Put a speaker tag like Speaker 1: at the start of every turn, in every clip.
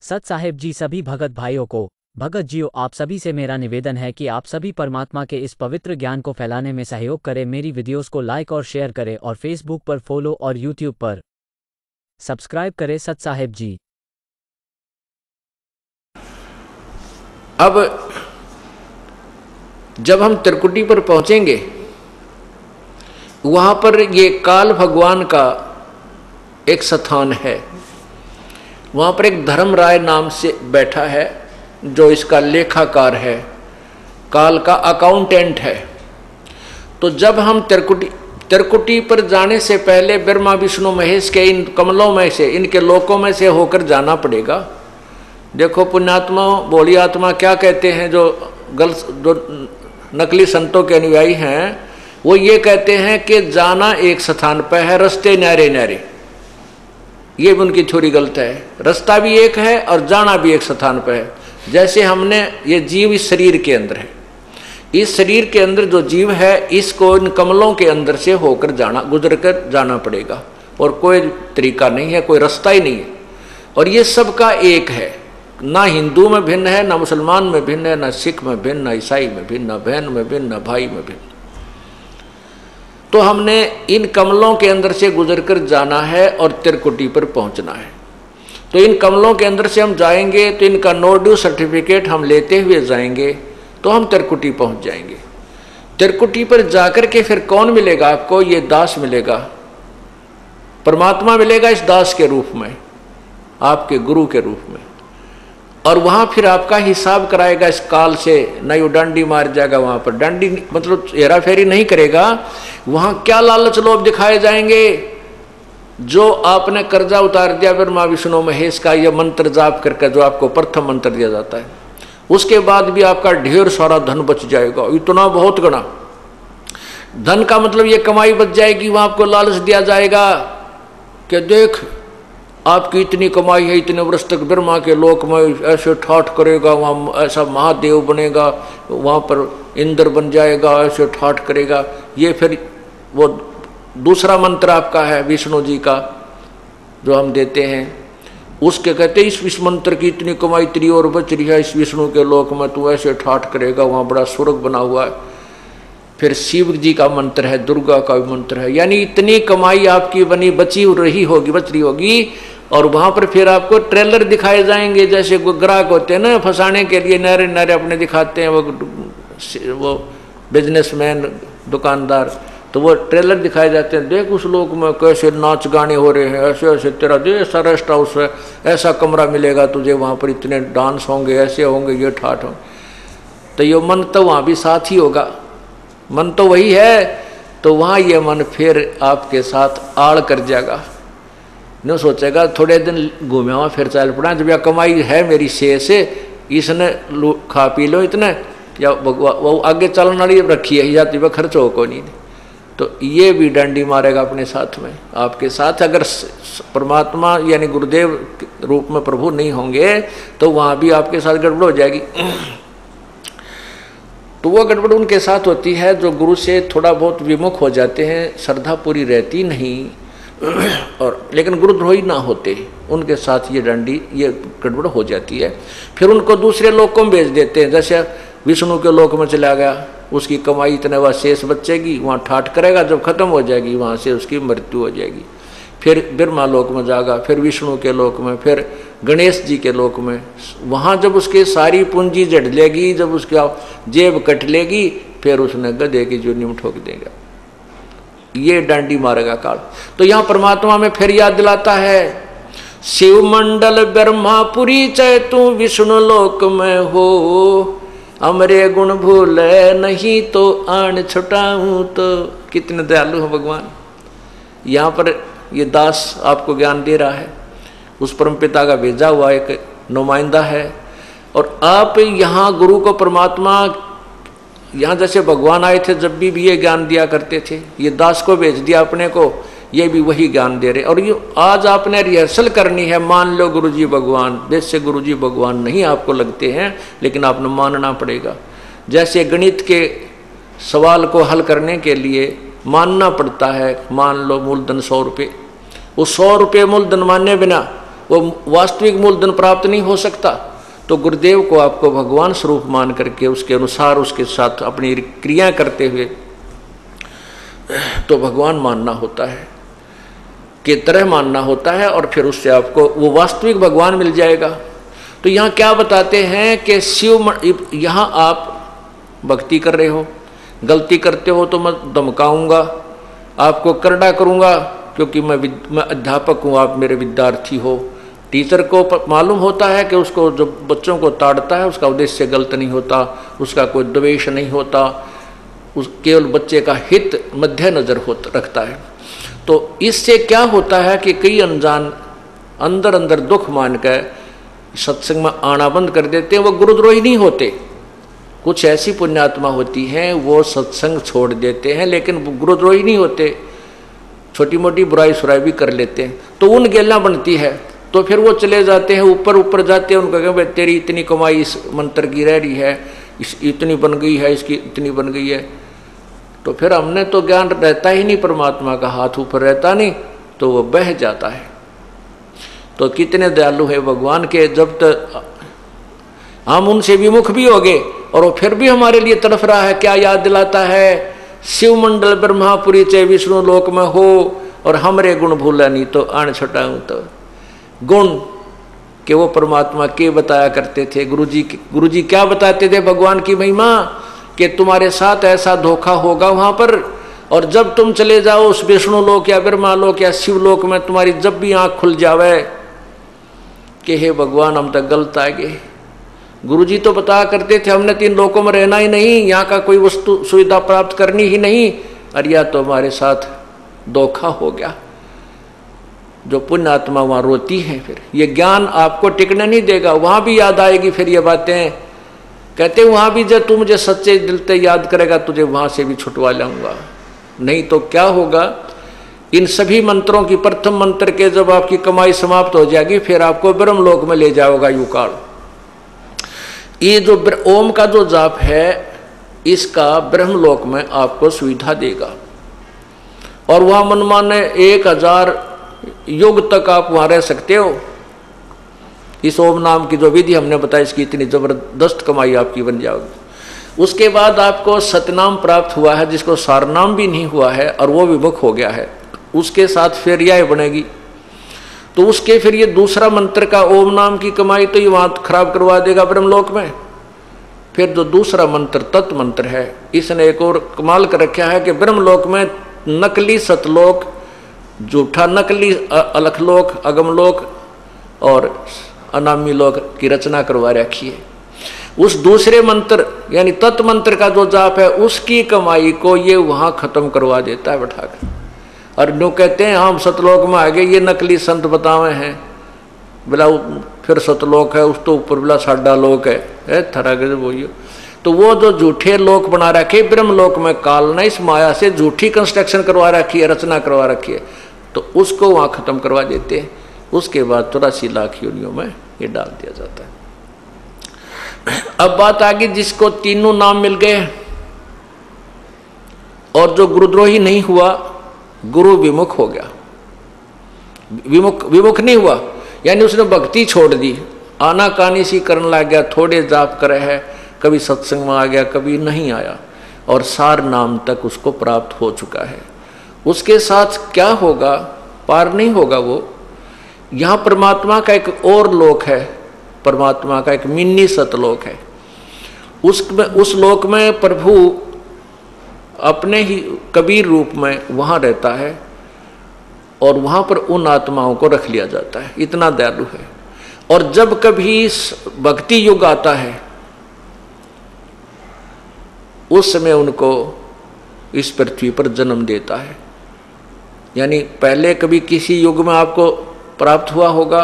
Speaker 1: सत साहेब जी, सभी भगत भाइयों को, भगत जियो, आप सभी से मेरा निवेदन है कि आप सभी परमात्मा के इस पवित्र ज्ञान को फैलाने में सहयोग करें। मेरी वीडियोस को लाइक और शेयर करें और फेसबुक पर फॉलो और यूट्यूब पर सब्सक्राइब करें। सत साहेब जी।
Speaker 2: अब जब हम त्रिकुटी पर पहुंचेंगे, वहां पर ये काल भगवान का एक स्थान है। वहां पर एक धर्मराय नाम से बैठा है, जो इसका लेखाकार है, काल का अकाउंटेंट है। तो जब हम त्रिकुटी पर जाने से पहले ब्रह्मा विष्णु महेश के इन कमलों में से, इनके लोकों में से होकर जाना पड़ेगा। देखो पुण्यात्मा, भोली आत्मा क्या कहते हैं, जो नकली संतों के अनुयायी हैं, वो ये कहते हैं कि जाना एक स्थान पर है, रास्ते न्यारे न्यारे। ये भी उनकी थ्योरी गलत है। रास्ता भी एक है और जाना भी एक स्थान पर है। जैसे हमने ये जीव इस शरीर के अंदर है, इस शरीर के अंदर जो जीव है, इसको इन कमलों के अंदर से होकर जाना, गुजर कर जाना पड़ेगा, और कोई तरीका नहीं है, कोई रास्ता ही नहीं है। और ये सबका एक है, ना हिंदू में भिन्न है, ना मुसलमान में भिन्न है, ना सिख में भिन्न, ना ईसाई में भिन्न, ना बहन में भिन्न, ना भाई में भिन्न। तो हमने इन कमलों के अंदर से गुजरकर जाना है और त्रिकुटी पर पहुंचना है। तो इन कमलों के अंदर से हम जाएंगे तो इनका नो ड्यू सर्टिफिकेट हम लेते हुए जाएंगे, तो हम त्रिकुटी पहुंच जाएंगे। त्रिकुटी पर जाकर के फिर कौन मिलेगा आपको? ये दास मिलेगा, परमात्मा मिलेगा इस दास के रूप में, आपके गुरु के रूप में। और वहां फिर आपका हिसाब कराएगा इस काल से। नहीं वो डांडी मार जाएगा, वहां पर डांडी मतलब हेरा फेरी नहीं करेगा। वहां क्या लालच लोभ दिखाए जाएंगे? जो आपने कर्जा उतार दिया ब्रह्मा विष्णु महेश का, यह मंत्र जाप करके, जो आपको प्रथम मंत्र दिया जाता है, उसके बाद भी आपका ढेर सारा धन बच जाएगा, इतना बहुत गणा धन का मतलब ये कमाई बच जाएगी। वहां आपको लालच दिया जाएगा कि देख आपकी इतनी कमाई है, इतने वर्ष तक ब्रह्मा के लोक में ऐसे ठाठ करेगा, वहाँ ऐसा महादेव बनेगा, वहाँ पर इंद्र बन जाएगा, ऐसे ठाठ करेगा। ये फिर वो दूसरा मंत्र आपका है विष्णु जी का, जो हम देते हैं, उसके कहते इस मंत्र की इतनी कमाई तेरी और बच रही है, इस विष्णु के लोक में तू ऐसे ठाठ करेगा, वहाँ बड़ा स्वर्ग बना हुआ है। फिर शिव जी का मंत्र है, दुर्गा का भी मंत्र है, यानी इतनी कमाई आपकी बच रही होगी। और वहां पर फिर आपको ट्रेलर दिखाए जाएंगे, जैसे ग्राहक होते हैं ना, फंसाने के लिए नरे नरे अपने दिखाते हैं वो बिजनेसमैन, दुकानदार, तो वो ट्रेलर दिखाए जाते हैं। देख उस लोक में कैसे नाच गाने हो रहे हैं, ऐसे ऐसे तेरा दे ऐसा रेस्ट हाउस है, ऐसा कमरा मिलेगा तुझे, वहां पर इतने डांस होंगे, ऐसे होंगे, ये ठाठ होंगे। तो ये मन तो वहां भी साथ ही होगा, मन तो वही है। तो वहां ये मन फिर आपके साथ आड़ कर जाएगा, न सोचेगा थोड़े दिन घूमे वहाँ फिर चल पड़ा, जब यह कमाई है मेरी शेष से, इसने खा पी लो इतने, या वो आगे चलने वाली रखी है जाती वह खर्च हो को नहीं। तो ये भी डंडी मारेगा अपने साथ में, आपके साथ। अगर परमात्मा यानी गुरुदेव रूप में प्रभु नहीं होंगे तो वहाँ भी आपके साथ गड़बड़ हो जाएगी। तो वो गड़बड़ उनके साथ होती है जो गुरु से थोड़ा बहुत विमुख हो जाते हैं, श्रद्धा पूरी रहती नहीं, और लेकिन गुरुद्रोही ना होते, उनके साथ ये डंडी, ये गड़बड़ हो जाती है। फिर उनको दूसरे लोकों में भेज देते हैं। जैसे विष्णु के लोक में चला गया, उसकी कमाई इतने वह शेष बचेगी, वहाँ ठाठ करेगा, जब खत्म हो जाएगी वहाँ से उसकी मृत्यु हो जाएगी। फिर ब्रह्मा लोक में जाएगा, फिर विष्णु के लोक में, फिर गणेश जी के लोक में। वहाँ जब उसकी सारी पूंजी जड़ लेगी, जब उसका जेब कट लेगी, फिर उसने गधे की जूनी में ठोक देगा। ये डांडी मारेगा काल। तो यहाँ परमात्मा में फिर याद दिलाता है, शिव मंडल ब्रह्मापुरी चै तू विष्णु लोक में हो, अमरे गुण भूले नहीं तो आन छुटाऊं। तो कितने दयालु हो भगवान। यहाँ पर ये दास आपको ज्ञान दे रहा है, उस परमपिता का भेजा हुआ एक नुमाइंदा है। और आप यहाँ गुरु को, परमात्मा यहाँ जैसे भगवान आए थे जब भी ये ज्ञान दिया करते थे, ये दास को भेज दिया अपने को, ये भी वही ज्ञान दे रहे। और ये आज आपने रिहर्सल करनी है। मान लो गुरुजी भगवान, वैसे गुरुजी भगवान नहीं आपको लगते हैं, लेकिन आपने मानना पड़ेगा। जैसे गणित के सवाल को हल करने के लिए मानना पड़ता है, मान लो मूलधन 100 रुपये, उस 100 रुपये मूलधन माने बिना वो वास्तविक मूलधन प्राप्त नहीं हो सकता। तो गुरुदेव को आपको भगवान स्वरूप मान करके उसके अनुसार उसके साथ अपनी क्रिया करते हुए तो भगवान मानना होता है, के तरह मानना होता है, और फिर उससे आपको वो वास्तविक भगवान मिल जाएगा। तो यहाँ क्या बताते हैं कि यहाँ आप भक्ति कर रहे हो, गलती करते हो तो मैं धमकाऊंगा, आपको करड़ा करूंगा, क्योंकि मैं अध्यापक हूँ, आप मेरे विद्यार्थी हो। टीचर को मालूम होता है कि उसको जो बच्चों को ताड़ता है उसका उद्देश्य गलत नहीं होता, उसका कोई द्वेष नहीं होता, उस केवल बच्चे का हित मध्य नजर रखता है। तो इससे क्या होता है कि कई अनजान अंदर अंदर दुख मान कर सत्संग में आना बंद कर देते हैं, वो गुरुद्रोही नहीं होते। कुछ ऐसी पुण्यात्मा होती हैं वो सत्संग छोड़ देते हैं लेकिन गुरुद्रोही नहीं होते, छोटी मोटी बुराई सुराई भी कर लेते हैं, तो उन गेला बनती है। तो फिर वो चले जाते हैं ऊपर ऊपर जाते हैं, उनको कहें तेरी इतनी कमाई इस मंत्र की रह रही है, इस इतनी बन गई है, इसकी इतनी बन गई है। तो फिर हमने तो ज्ञान रहता ही नहीं, परमात्मा का हाथ ऊपर रहता नहीं, तो वो बह जाता है। तो कितने दयालु है भगवान के, जब तक हम उनसे विमुख भी हो गए और वो फिर भी हमारे लिए तड़फ रहा है। क्या याद दिलाता है, शिव मंडल ब्रह्मापुरी चे विष्णु लोक में हो और हमरे गुण भूला नहीं तो आण छटाऊं। तो गुण के वो परमात्मा के बताया करते थे, गुरुजी क्या बताते थे भगवान की महिमा, कि तुम्हारे साथ ऐसा धोखा होगा वहां पर, और जब तुम चले जाओ उस विष्णु लोक या ब्रह्मा लोक या शिव लोक में, तुम्हारी जब भी आंख खुल जावे कि हे भगवान हम तक गलत आ गए। गुरुजी तो बताया करते थे हमने 3 लोकों में रहना ही नहीं, यहाँ का कोई वस्तु सुविधा प्राप्त करनी ही नहीं, और या तो हमारे साथ धोखा हो गया। जो पुण्य आत्मा वहां रोती है, फिर ये ज्ञान आपको टिकने नहीं देगा, वहां भी याद आएगी फिर ये बातें। कहते वहां भी जब तू मुझे सच्चे दिल से याद करेगा तुझे वहां से भी छुटवा लाऊंगा। नहीं तो क्या होगा, इन सभी मंत्रों की प्रथम मंत्र के जब आपकी कमाई समाप्त हो जाएगी फिर आपको ब्रह्मलोक में ले जाओगा युकाल। ये जो ओम का जो जाप है इसका ब्रह्मलोक में आपको सुविधा देगा, और वहां मनमाने 1000 युग तक आप वहां रह सकते हो। इस ओम नाम की जो विधि हमने बताई, इसकी इतनी जबरदस्त कमाई आपकी बन जाएगी। उसके बाद आपको सतनाम प्राप्त हुआ है, जिसको सारनाम भी नहीं हुआ है और वो विमुख हो गया है, उसके साथ फिर यह बनेगी। तो उसके फिर ये दूसरा मंत्र का ओम नाम की कमाई तो ये वहां खराब करवा देगा ब्रह्मलोक में। फिर जो दूसरा मंत्र तत्व मंत्र है, इसने एक और कमाल कर रखा है कि ब्रह्मलोक में नकली सतलोक, झूठा नकली अलखलोक, अगमलोक और अनामी लोक की रचना करवा रखी है। उस दूसरे मंत्र यानी तत्व मंत्र का जो जाप है उसकी कमाई को ये वहां खत्म करवा देता है बैठाकर। और जो कहते हैं हम सतलोक में आ गए, ये नकली संत बतावे हैं, बोला फिर सतलोक है, उस तो ऊपर बोला साडा लोक है थरा के बोलियो। तो वो जो झूठे लोक बना रखे ब्रह्मलोक में काल ने इस माया से झूठी कंस्ट्रक्शन करवा रखी है, रचना करवा रखी है, तो उसको वहां खत्म करवा देते हैं। उसके बाद 84 लाख योनियों में ये डाल दिया जाता है। अब बात आ गई जिसको तीनों नाम मिल गए और जो गुरुद्रोही नहीं हुआ, गुरु विमुख हो गया, विमुख नहीं हुआ यानी उसने भक्ति छोड़ दी, आना कानी सी करने लग गया, थोड़े जाप करे है, कभी सत्संग में आ गया कभी नहीं आया, और सार नाम तक उसको प्राप्त हो चुका है। उसके साथ क्या होगा, पार नहीं होगा वो। यहाँ परमात्मा का एक और लोक है, परमात्मा का एक मिनी सतलोक है, उस लोक में प्रभु अपने ही कबीर रूप में वहां रहता है और वहां पर उन आत्माओं को रख लिया जाता है, इतना दयालु है। और जब कभी भक्ति युग आता है उस समय उनको इस पृथ्वी पर जन्म देता है। यानी पहले कभी किसी युग में आपको प्राप्त हुआ होगा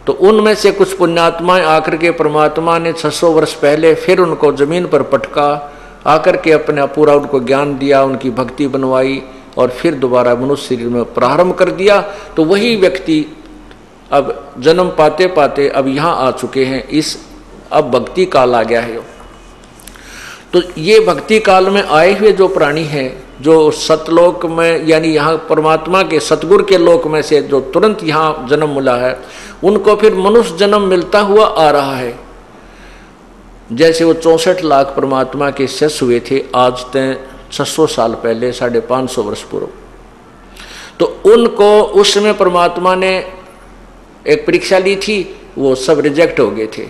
Speaker 2: तो उनमें से कुछ पुण्यात्माएं आकर के परमात्मा ने 600 वर्ष पहले फिर उनको जमीन पर पटका, आकर के अपना पूरा उनको ज्ञान दिया, उनकी भक्ति बनवाई और फिर दोबारा मनुष्य शरीर में प्रारंभ कर दिया। तो वही व्यक्ति अब जन्म पाते पाते अब यहाँ आ चुके हैं, इस अब भक्ति काल आ गया है। तो ये भक्ति काल में आए हुए जो प्राणी हैं जो सतलोक में यानी यहाँ परमात्मा के सतगुरु के लोक में से जो तुरंत यहाँ जन्म मिला है, उनको फिर मनुष्य जन्म मिलता हुआ आ रहा है। जैसे वो 64 लाख परमात्मा के शिष्य हुए थे आज तक 600 साल पहले, 550 वर्ष पूर्व, तो उनको उस समय परमात्मा ने एक परीक्षा ली थी, वो सब रिजेक्ट हो गए थे।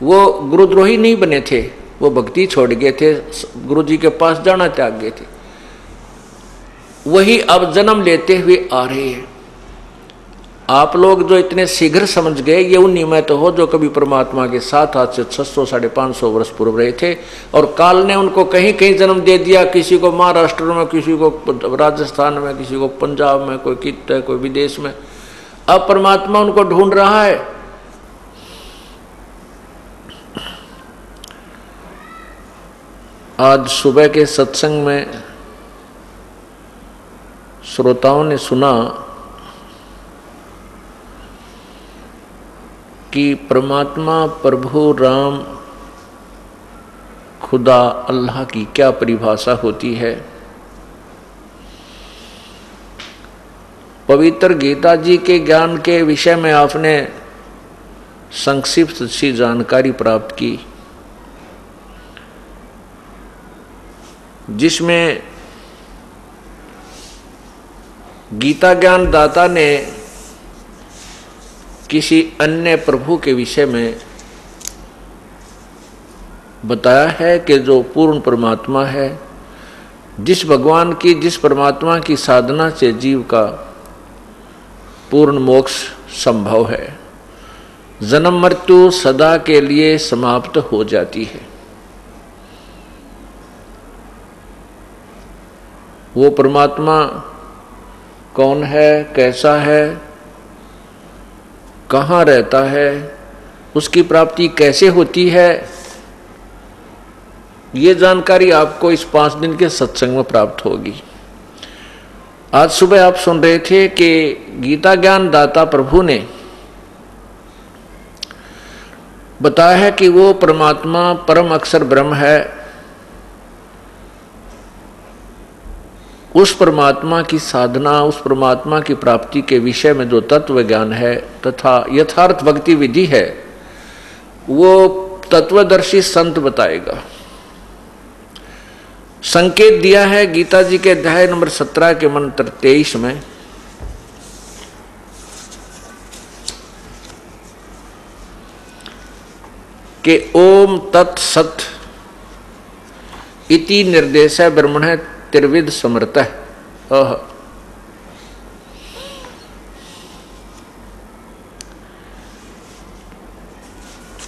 Speaker 2: वो गुरुद्रोही नहीं बने थे, वो भक्ति छोड़ गए थे, गुरु जी के पास जाना त्याग गए थे। वही अब जन्म लेते हुए आ रहे हैं। आप लोग जो इतने शीघ्र समझ गए, ये उन्हीं में तो हो जो कभी परमात्मा के साथ आज से 600 550 वर्ष पूर्व रहे थे, और काल ने उनको कहीं कहीं जन्म दे दिया, किसी को महाराष्ट्र में, किसी को राजस्थान में, किसी को पंजाब में, कोई कित कोई विदेश में। अब परमात्मा उनको ढूंढ रहा है। आज सुबह के सत्संग में श्रोताओं ने सुना कि परमात्मा प्रभु राम खुदा अल्लाह की क्या परिभाषा होती है। पवित्र गीता जी के ज्ञान के विषय में आपने संक्षिप्त सी जानकारी प्राप्त की, जिसमें गीता ज्ञान दाता ने किसी अन्य प्रभु के विषय में बताया है कि जो पूर्ण परमात्मा है, जिस भगवान की, जिस परमात्मा की साधना से जीव का पूर्ण मोक्ष संभव है, जन्म मृत्यु सदा के लिए समाप्त हो जाती है। वो परमात्मा कौन है, कैसा है, कहाँ रहता है, उसकी प्राप्ति कैसे होती है, ये जानकारी आपको इस 5 दिन के सत्संग में प्राप्त होगी। आज सुबह आप सुन रहे थे कि गीता ज्ञान दाता प्रभु ने बताया है कि वो परमात्मा परम अक्षर ब्रह्म है। उस परमात्मा की साधना, उस परमात्मा की प्राप्ति के विषय में जो तत्व ज्ञान है तथा यथार्थ भक्ति विधि है, वो तत्वदर्शी संत बताएगा। संकेत दिया है गीता जी के अध्याय नंबर 17 के मंत्र 23 में कि ओम तत्सत इति निर्देश ब्रह्मण त्रिविध समर्थ।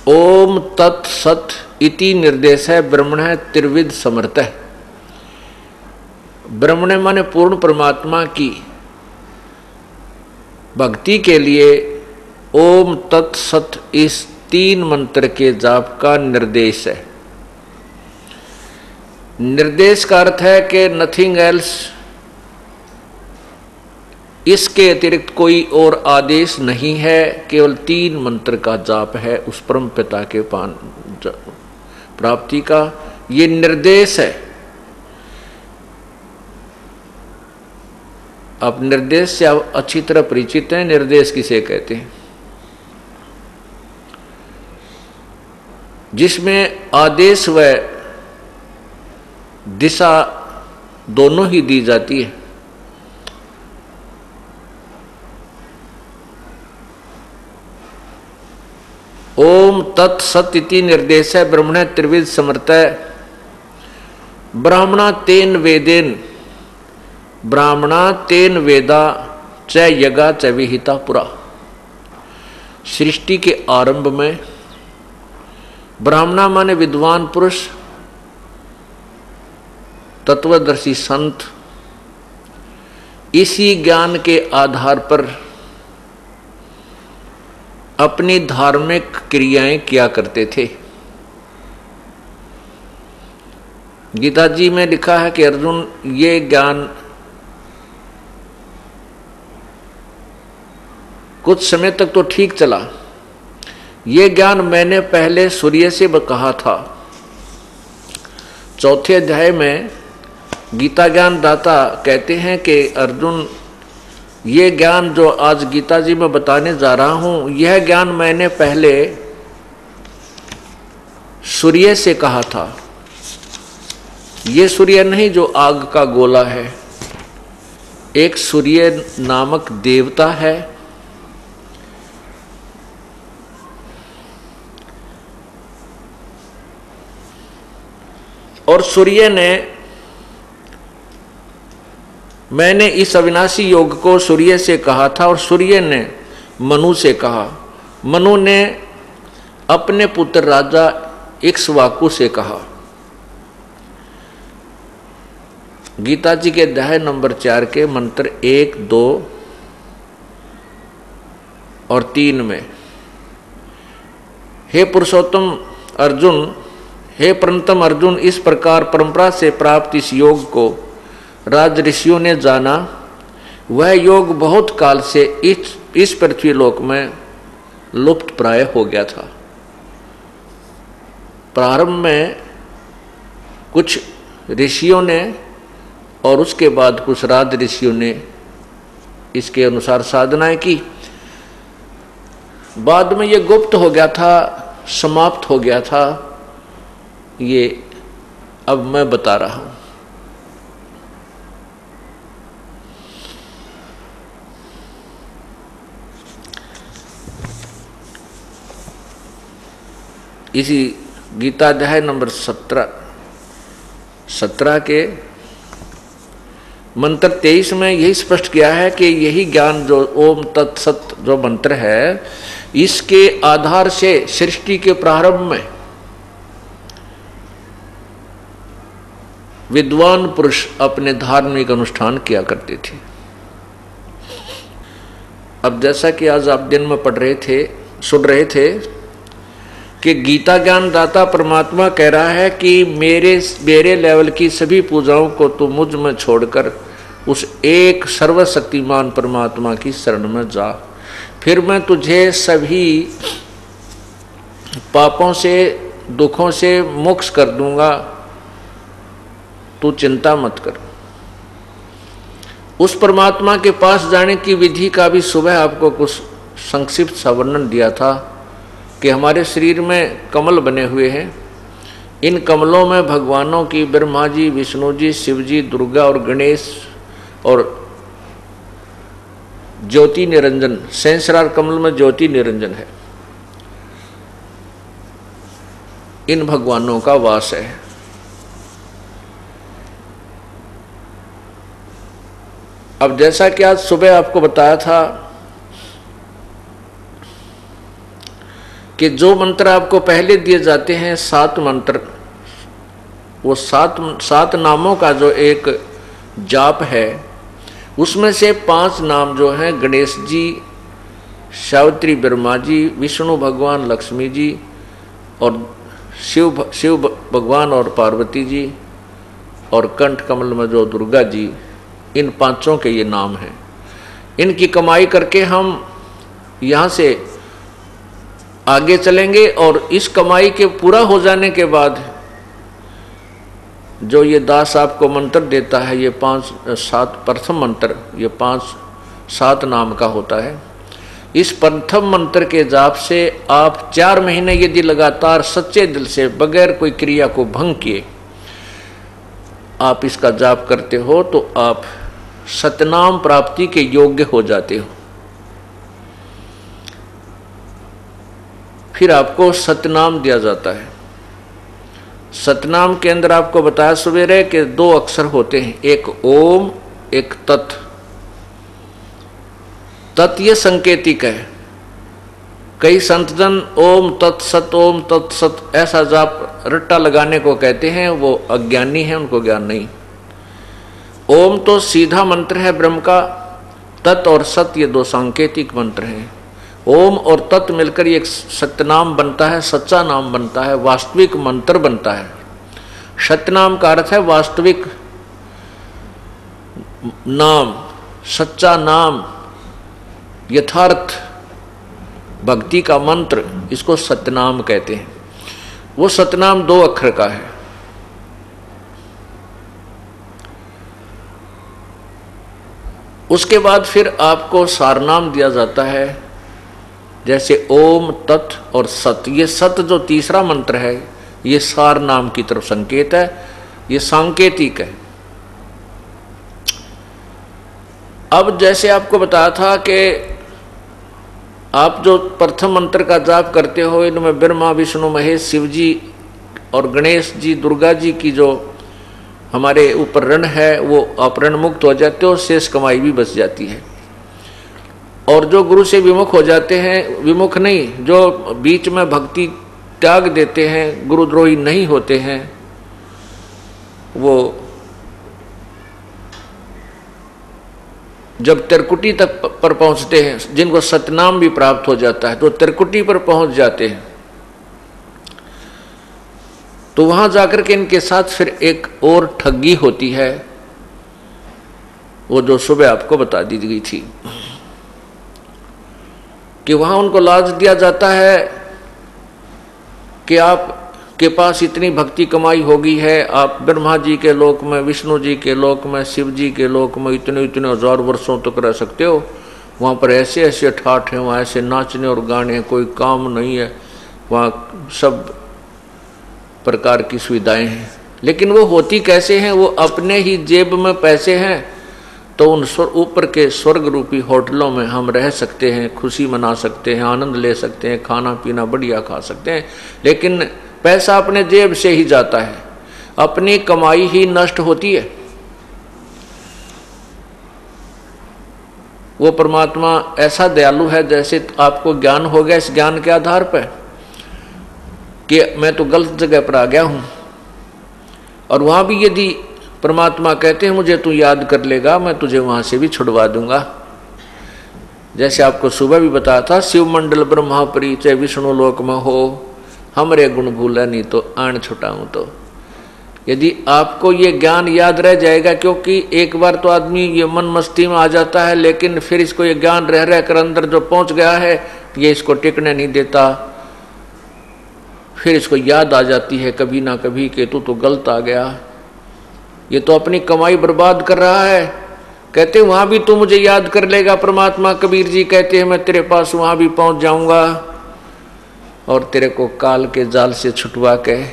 Speaker 2: ओम तत्सत इति निर्देश ब्रह्मण त्रिविध समर्थ। ब्रह्मण माने पूर्ण परमात्मा की भक्ति के लिए ओम तत्सत इस 3 मंत्र के जाप का निर्देश है। निर्देश का अर्थ है कि नथिंग एल्स, इसके अतिरिक्त कोई और आदेश नहीं है, केवल 3 मंत्र का जाप है उस परम पिता के प्राप्ति का, ये निर्देश है। अब निर्देश से आप अच्छी तरह परिचित हैं। निर्देश किसे कहते हैं? जिसमें आदेश व दिशा दोनों ही दी जाती है। ओम तत्सत इति निर्देश ब्रह्मण त्रिविध समर्थ। ब्राह्मणा तेन वेदेन, ब्राह्मणा तेन वेदा च यगा च विहिता पुरा। सृष्टि के आरंभ में ब्राह्मणा माने विद्वान पुरुष, तत्वदर्शी संत, इसी ज्ञान के आधार पर अपनी धार्मिक क्रियाएं किया करते थे। गीता जी में लिखा है कि अर्जुन, ये ज्ञान कुछ समय तक तो ठीक चला, ये ज्ञान मैंने पहले सूर्य से कहा था। 4थे अध्याय में गीता ज्ञान दाता कहते हैं कि अर्जुन, ये ज्ञान जो आज गीता जी में बताने जा रहा हूं, यह ज्ञान मैंने पहले सूर्य से कहा था। ये सूर्य नहीं जो आग का गोला है, एक सूर्य नामक देवता है, और सूर्य ने, मैंने इस अविनाशी योग को सूर्य से कहा था और सूर्य ने मनु से कहा। मनु ने अपने पुत्र राजा इक्ष्वाकु से कहा। गीता जी के अध्याय नंबर 4 के मंत्र 1, 2 और 3 में, हे पुरुषोत्तम अर्जुन, हे प्रणतम अर्जुन, इस प्रकार परंपरा से प्राप्त इस योग को राज ऋषियों ने जाना। वह योग बहुत काल से इस पृथ्वी लोक में लुप्त प्राय हो गया था। प्रारंभ में कुछ ऋषियों ने और उसके बाद कुछ राज ऋषियों ने इसके अनुसार साधनाएं की। बाद में ये गुप्त हो गया था, समाप्त हो गया था। ये अब मैं बता रहा हूं। इसी गीता अध्याय नंबर 17 के मंत्र 23 में यही स्पष्ट किया है कि यही ज्ञान जो ओम तत्सत जो मंत्र है, इसके आधार से सृष्टि के प्रारंभ में विद्वान पुरुष अपने धार्मिक अनुष्ठान किया करते थे। अब जैसा कि आज आप दिन में पढ़ रहे थे, सुन रहे थे कि गीता ज्ञान दाता परमात्मा कह रहा है कि मेरे लेवल की सभी पूजाओं को तू मुझ में छोड़कर उस एक सर्वशक्तिमान परमात्मा की शरण में जा, फिर मैं तुझे सभी पापों से, दुखों से मुक्त कर दूंगा, तू चिंता मत कर। उस परमात्मा के पास जाने की विधि का भी सुबह आपको कुछ संक्षिप्त सा वर्णन दिया था कि हमारे शरीर में कमल बने हुए हैं। इन कमलों में भगवानों की ब्रह्मा जी, विष्णु जी, शिव जी, दुर्गा और गणेश और ज्योति निरंजन, सहस्रार कमल में ज्योति निरंजन है, इन भगवानों का वास है। अब जैसा कि आज सुबह आपको बताया था कि जो मंत्र आपको पहले दिए जाते हैं 7 मंत्र, वो 7 नामों का जो एक जाप है, उसमें से 5 नाम जो हैं गणेश जी, सावित्री ब्रह्मा जी, विष्णु भगवान लक्ष्मी जी और शिव भगवान और पार्वती जी, और कंठ कमल में जो दुर्गा जी, इन 5 के ये नाम हैं। इनकी कमाई करके हम यहाँ से आगे चलेंगे और इस कमाई के पूरा हो जाने के बाद जो ये दास आपको मंत्र देता है, ये 5-7 प्रथम मंत्र, ये 5-7 नाम का होता है। इस प्रथम मंत्र के जाप से आप 4 महीने यदि लगातार सच्चे दिल से बगैर कोई क्रिया को भंग किए आप इसका जाप करते हो तो आप सतनाम प्राप्ति के योग्य हो जाते हो। फिर आपको सतनाम दिया जाता है। सतनाम के अंदर आपको बताया सवेरे के 2 अक्षर होते हैं, एक ओम, एक तत्। तत् ये संकेतिक है। कई संतजन ओम तत्सत ऐसा जाप रट्टा लगाने को कहते हैं, वो अज्ञानी है, उनको ज्ञान नहीं। ओम तो सीधा मंत्र है ब्रह्म का, तत् और सत ये 2 सांकेतिक मंत्र हैं। ओम और तत् मिलकर ये एक सत्यनाम बनता है, सच्चा नाम बनता है, वास्तविक मंत्र बनता है। सत्यनाम का अर्थ है वास्तविक नाम, सच्चा नाम, यथार्थ भक्ति का मंत्र, इसको सतनाम कहते हैं। वो सतनाम 2 अक्षर का है। उसके बाद फिर आपको सारनाम दिया जाता है, जैसे ओम, तत् और सत। ये सत जो तीसरा मंत्र है ये सार नाम की तरफ संकेत है, ये सांकेतिक है। अब जैसे आपको बताया था कि आप जो प्रथम मंत्र का जाप करते हो, इनमें ब्रह्मा, विष्णु, महेश, शिव जी और गणेश जी, दुर्गा जी की जो हमारे ऊपर ऋण है वो आप ऋण मुक्त हो जाते हो, शेष कमाई भी बच जाती है। और जो गुरु से विमुख हो जाते हैं, विमुख नहीं, जो बीच में भक्ति त्याग देते हैं, गुरुद्रोही नहीं होते हैं, वो जब त्रिकुटी तक पर पहुंचते हैं, जिनको सतनाम भी प्राप्त हो जाता है, तो त्रिकुटी पर पहुंच जाते हैं, तो वहां जाकर के इनके साथ फिर एक और ठगी होती है, वो जो सुबह आपको बता दी गई थी कि वहां उनको लाज दिया जाता है कि आप के पास इतनी भक्ति कमाई हो गई है, आप ब्रह्मा जी के लोक में, विष्णु जी के लोक में, शिव जी के लोक में इतने इतने हजार वर्षों तक रह सकते हो। वहाँ पर ऐसे ऐसे ठाठ हैं, वहाँ ऐसे नाचने और गाने हैं, कोई काम नहीं है, वहाँ सब प्रकार की सुविधाएं हैं। लेकिन वो होती कैसे हैं? वो अपने ही जेब में पैसे हैं, तो उन ऊपर के स्वर्ग रूपी होटलों में हम रह सकते हैं, खुशी मना सकते हैं, आनंद ले सकते हैं, खाना पीना बढ़िया खा सकते हैं, लेकिन पैसा अपने जेब से ही जाता है, अपनी कमाई ही नष्ट होती है। वो परमात्मा ऐसा दयालु है, जैसे आपको ज्ञान हो गया, इस ज्ञान के आधार पर कि मैं तो गलत जगह पर आ गया हूं, और वहां भी यदि परमात्मा कहते हैं मुझे तू याद कर लेगा, मैं तुझे वहां से भी छुड़वा दूंगा। जैसे आपको सुबह भी बताया था, शिव मंडल ब्रह्मापरी चाहे विष्णु लोक में हो, हमरे गुण भूला नहीं तो आन छुटाऊं। तो यदि आपको ये ज्ञान याद रह जाएगा, क्योंकि एक बार तो आदमी ये मन मस्ती में आ जाता है, लेकिन फिर इसको ये ज्ञान रह रह कर अंदर जो पहुंच गया है, ये इसको टिकने नहीं देता, फिर इसको याद आ जाती है कभी ना कभी कि तू तो गलत आ गया, ये तो अपनी कमाई बर्बाद कर रहा है। कहते वहां भी तू मुझे याद कर लेगा, परमात्मा कबीर जी कहते हैं मैं तेरे पास वहां भी पहुंच जाऊंगा और तेरे को काल के जाल से छुटवा के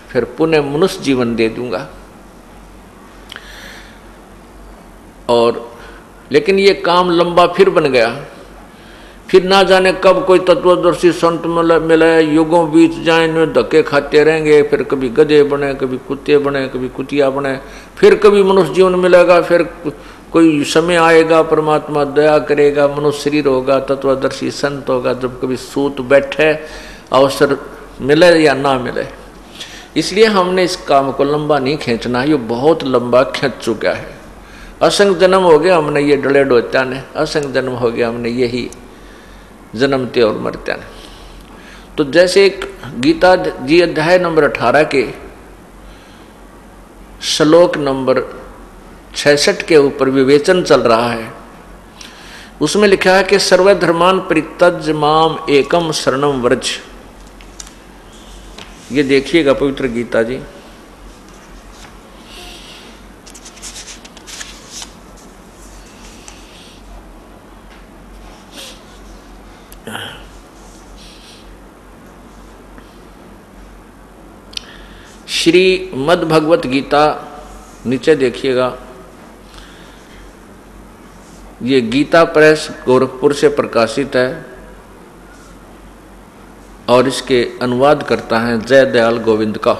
Speaker 2: फिर पुनः मनुष्य जीवन दे दूंगा। और लेकिन ये काम लंबा फिर बन गया, फिर ना जाने कब कोई तत्वदर्शी संत मिले, युगों बीत जाए, धक्के खाते रहेंगे, फिर कभी गधे बने, कभी कुत्ते बने, कभी कुतिया बने, फिर कभी मनुष्य जीवन मिलेगा, फिर कोई समय आएगा परमात्मा दया करेगा, मनुष्य शरीर होगा, तत्वदर्शी संत होगा, जब कभी सूत बैठे, अवसर मिले या ना मिले। इसलिए हमने इस काम को लंबा नहीं खींचना, ये बहुत लंबा खींच चुका है। असंग जन्म हो गया हमने ये डले डोत्या ने, असंग जन्म हो गया हमने यही जन्मते और मरते हैं। तो जैसे एक गीता जी अध्याय नंबर 18 के श्लोक नंबर 66 के ऊपर विवेचन चल रहा है, उसमें लिखा है कि सर्वधर्मान परित्यज्य माम एकम शरणम व्रज। ये देखिएगा पवित्र गीता जी, श्री मद् भगवत गीता, नीचे देखिएगा, ये गीता प्रेस गोरखपुर से प्रकाशित है और इसके अनुवाद करता है जय दयाल गोविंद का।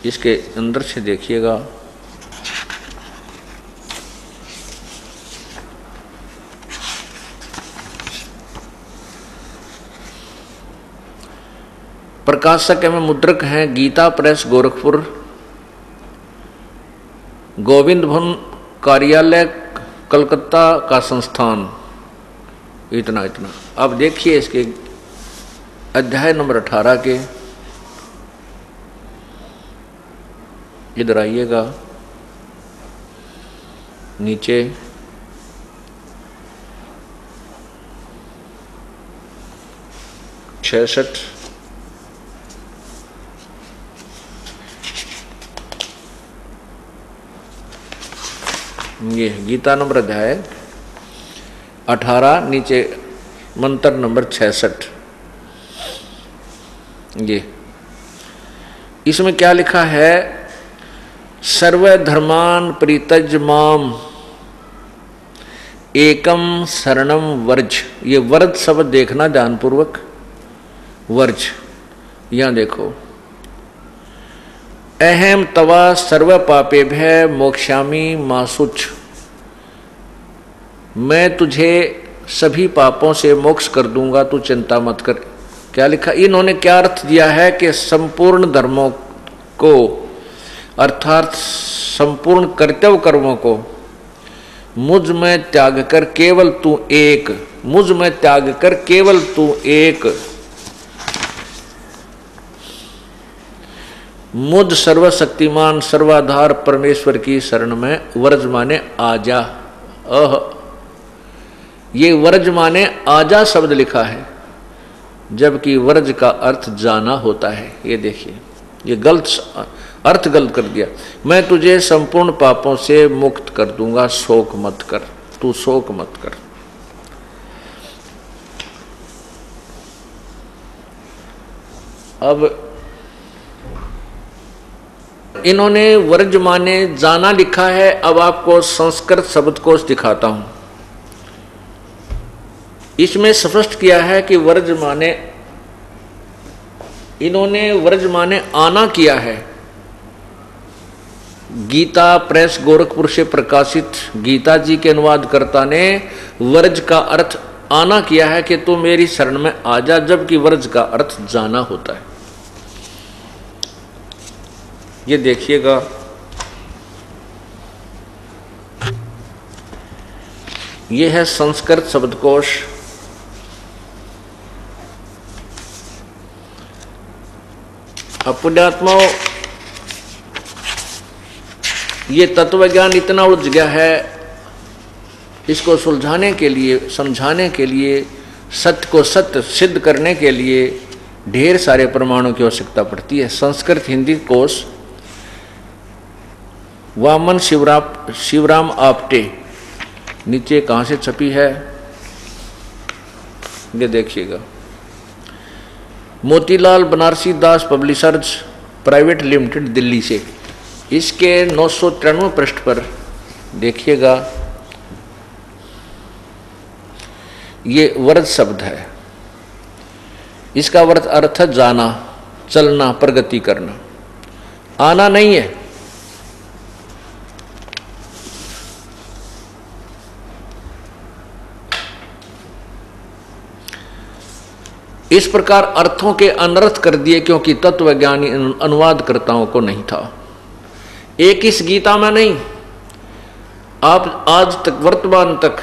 Speaker 2: इसके अंदर से देखिएगा, प्रकाशक एवं मुद्रक हैं गीता प्रेस गोरखपुर, गोविंद भवन कार्यालय कलकत्ता का संस्थान। इतना इतना। अब देखिए इसके अध्याय नंबर 18 के, इधर आइएगा नीचे, छियासठ, ये गीता नंबर अध्याय 18, नीचे मंत्र नंबर 66। ये इसमें क्या लिखा है? सर्वधर्मान परित्यज्य माम एकम शरणम वर्ज। ये वर्ज शब्द देखना ध्यानपूर्वक, वर्ज। यहां देखो, अहम तवा सर्व पापेभ्य मोक्षामि मा शुच। मैं तुझे सभी पापों से मोक्ष कर दूंगा, तू चिंता मत कर। क्या लिखा? इन्होंने क्या अर्थ दिया है कि संपूर्ण धर्मों को अर्थात संपूर्ण कर्तव्य कर्मों को मुझ में त्याग कर केवल तू एक, मुझ में त्याग कर केवल तू एक, मुझ सर्वशक्तिमान सर्वाधार परमेश्वर की शरण में वर्ज माने आजा। ये वर्ज माने आजा शब्द लिखा है, जबकि वर्ज का अर्थ जाना होता है। ये देखिए, ये गलत अर्थ गलत कर दिया। मैं तुझे संपूर्ण पापों से मुक्त कर दूंगा, शोक मत कर, तू शोक मत कर। अब इन्होंने वर्ज माने जाना लिखा है। अब आपको संस्कृत शब्दकोश दिखाता हूं। इसमें स्पष्ट किया है कि वर्ज माने, इन्होंने वर्ज माने आना किया है। गीता प्रेस गोरखपुर से प्रकाशित गीता जी के अनुवादकर्ता ने वर्ज का अर्थ आना किया है कि तू मेरी शरण में आ जा, जबकि वर्ज का अर्थ जाना होता है। ये देखिएगा, ये है संस्कृत शब्दकोश। पुण्यात्माओं, ये तत्व ज्ञान इतना उलझ गया है, इसको सुलझाने के लिए, समझाने के लिए, सत्य को सत्य सिद्ध करने के लिए ढेर सारे प्रमाणों की आवश्यकता पड़ती है। संस्कृत हिंदी कोश वामन शिवराम आपटे, नीचे कहाँ से छपी है ये देखिएगा। मोतीलाल बनारसी दास पब्लिशर्स प्राइवेट लिमिटेड, दिल्ली से। इसके 993 पृष्ठ पर देखिएगा, ये वर्ज शब्द है। इसका अर्थ है जाना, चलना, प्रगति करना, आना नहीं है। इस प्रकार अर्थों के अनर्थ कर दिए, क्योंकि तत्वज्ञानी अनुवादकर्ताओं को नहीं था। एक इस गीता में नहीं, आप आज तक वर्तमान तक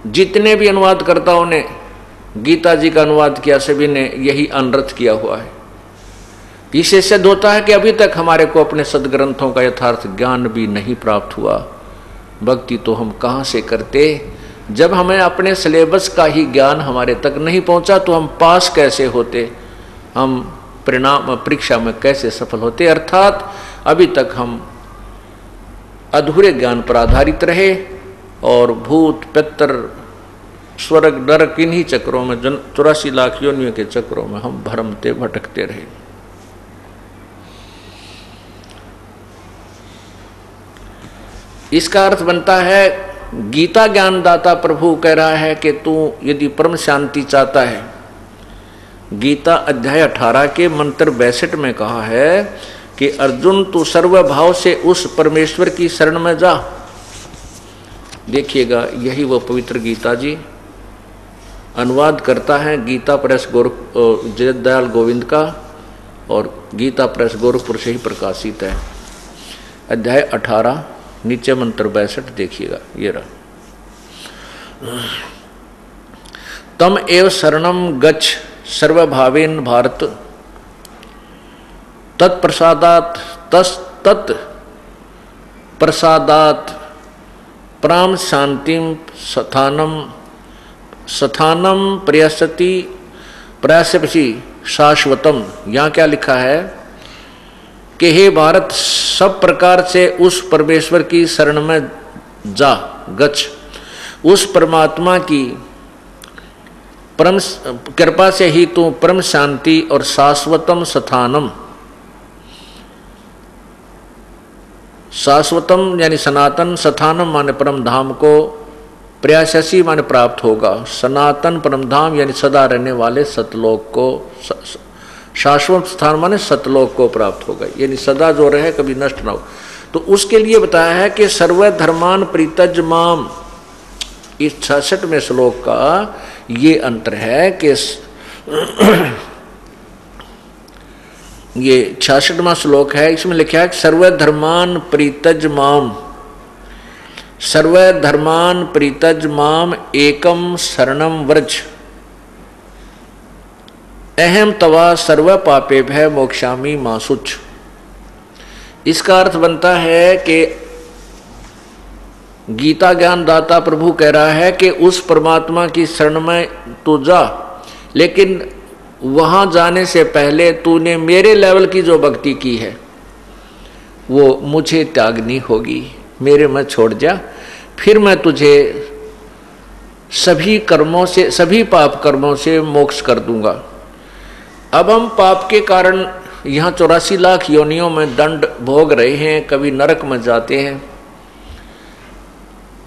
Speaker 2: जितने भी अनुवादकर्ताओं ने गीता जी का अनुवाद किया, सभी ने यही अनर्थ किया हुआ है। इससे सिद्ध होता है कि अभी तक हमारे को अपने सदग्रंथों का यथार्थ ज्ञान भी नहीं प्राप्त हुआ। भक्ति तो हम कहाँ से करते, जब हमें अपने सिलेबस का ही ज्ञान हमारे तक नहीं पहुंचा तो हम पास कैसे होते, हम परिणाम परीक्षा में कैसे सफल होते। अर्थात अभी तक हम अधूरे ज्ञान पर आधारित रहे और भूत पितर स्वर्ग नरक इन्हीं चक्रों में, 84 लाख योनियों के चक्रों में हम भ्रमते भटकते रहे। इसका अर्थ बनता है, गीता ज्ञानदाता प्रभु कह रहा है कि तू यदि परम शांति चाहता है, गीता अध्याय 18 के मंत्र 62 में कहा है कि अर्जुन तू सर्वभाव से उस परमेश्वर की शरण में जा। देखिएगा, यही वो पवित्र गीता जी अनुवाद करता है। गीता प्रेस जयदयाल गोविंद का, और गीता प्रेस गोरखपुर से ही प्रकाशित है। अध्याय 18 नीचे मंत्र 62 देखिएगा, ये रहा। तम एव शरणम गच्छ सर्वभावेन भारत, तत्प्रसादात प्रसादात प्राम शांतिम स्थानम प्रयासपि शाश्वतम। यहाँ क्या लिखा है कि हे भारत, सब प्रकार से उस परमेश्वर की शरण में जा गच्छ, उस परमात्मा की परम कृपा से ही तू परम शांति और शाश्वतम स्थानम, शाश्वतम यानी सनातन, स्थानम माने परम धाम को, प्रयाससी माने प्राप्त होगा, सनातन परम धाम यानी सदा रहने वाले सतलोक को, शाश्वत स्थान माने सतलोक को प्राप्त होगा, यानी सदा जो रहे कभी नष्ट ना हो। तो उसके लिए बताया है कि सर्वधर्मान परित्यज माम, इस 66वें श्लोक का ये अंतर है कि ये 66वां श्लोक है, इसमें लिखा है सर्वधर्मान परित्यज माम, सर्वधर्मान परित्यज माम एकम शरणम व्रज, अहम तवा सर्व पापे भय मोक्षामि मा शुच। इसका अर्थ बनता है कि गीता ज्ञान दाता प्रभु कह रहा है कि उस परमात्मा की शरण में तू जा, लेकिन वहां जाने से पहले तूने मेरे लेवल की जो भक्ति की है वो मुझे त्यागनी होगी, मेरे में छोड़ जा, फिर मैं तुझे सभी कर्मों से, सभी पाप कर्मों से मोक्ष कर दूंगा। अब हम पाप के कारण यहाँ 84 लाख योनियों में दंड भोग रहे हैं, कभी नरक में जाते हैं,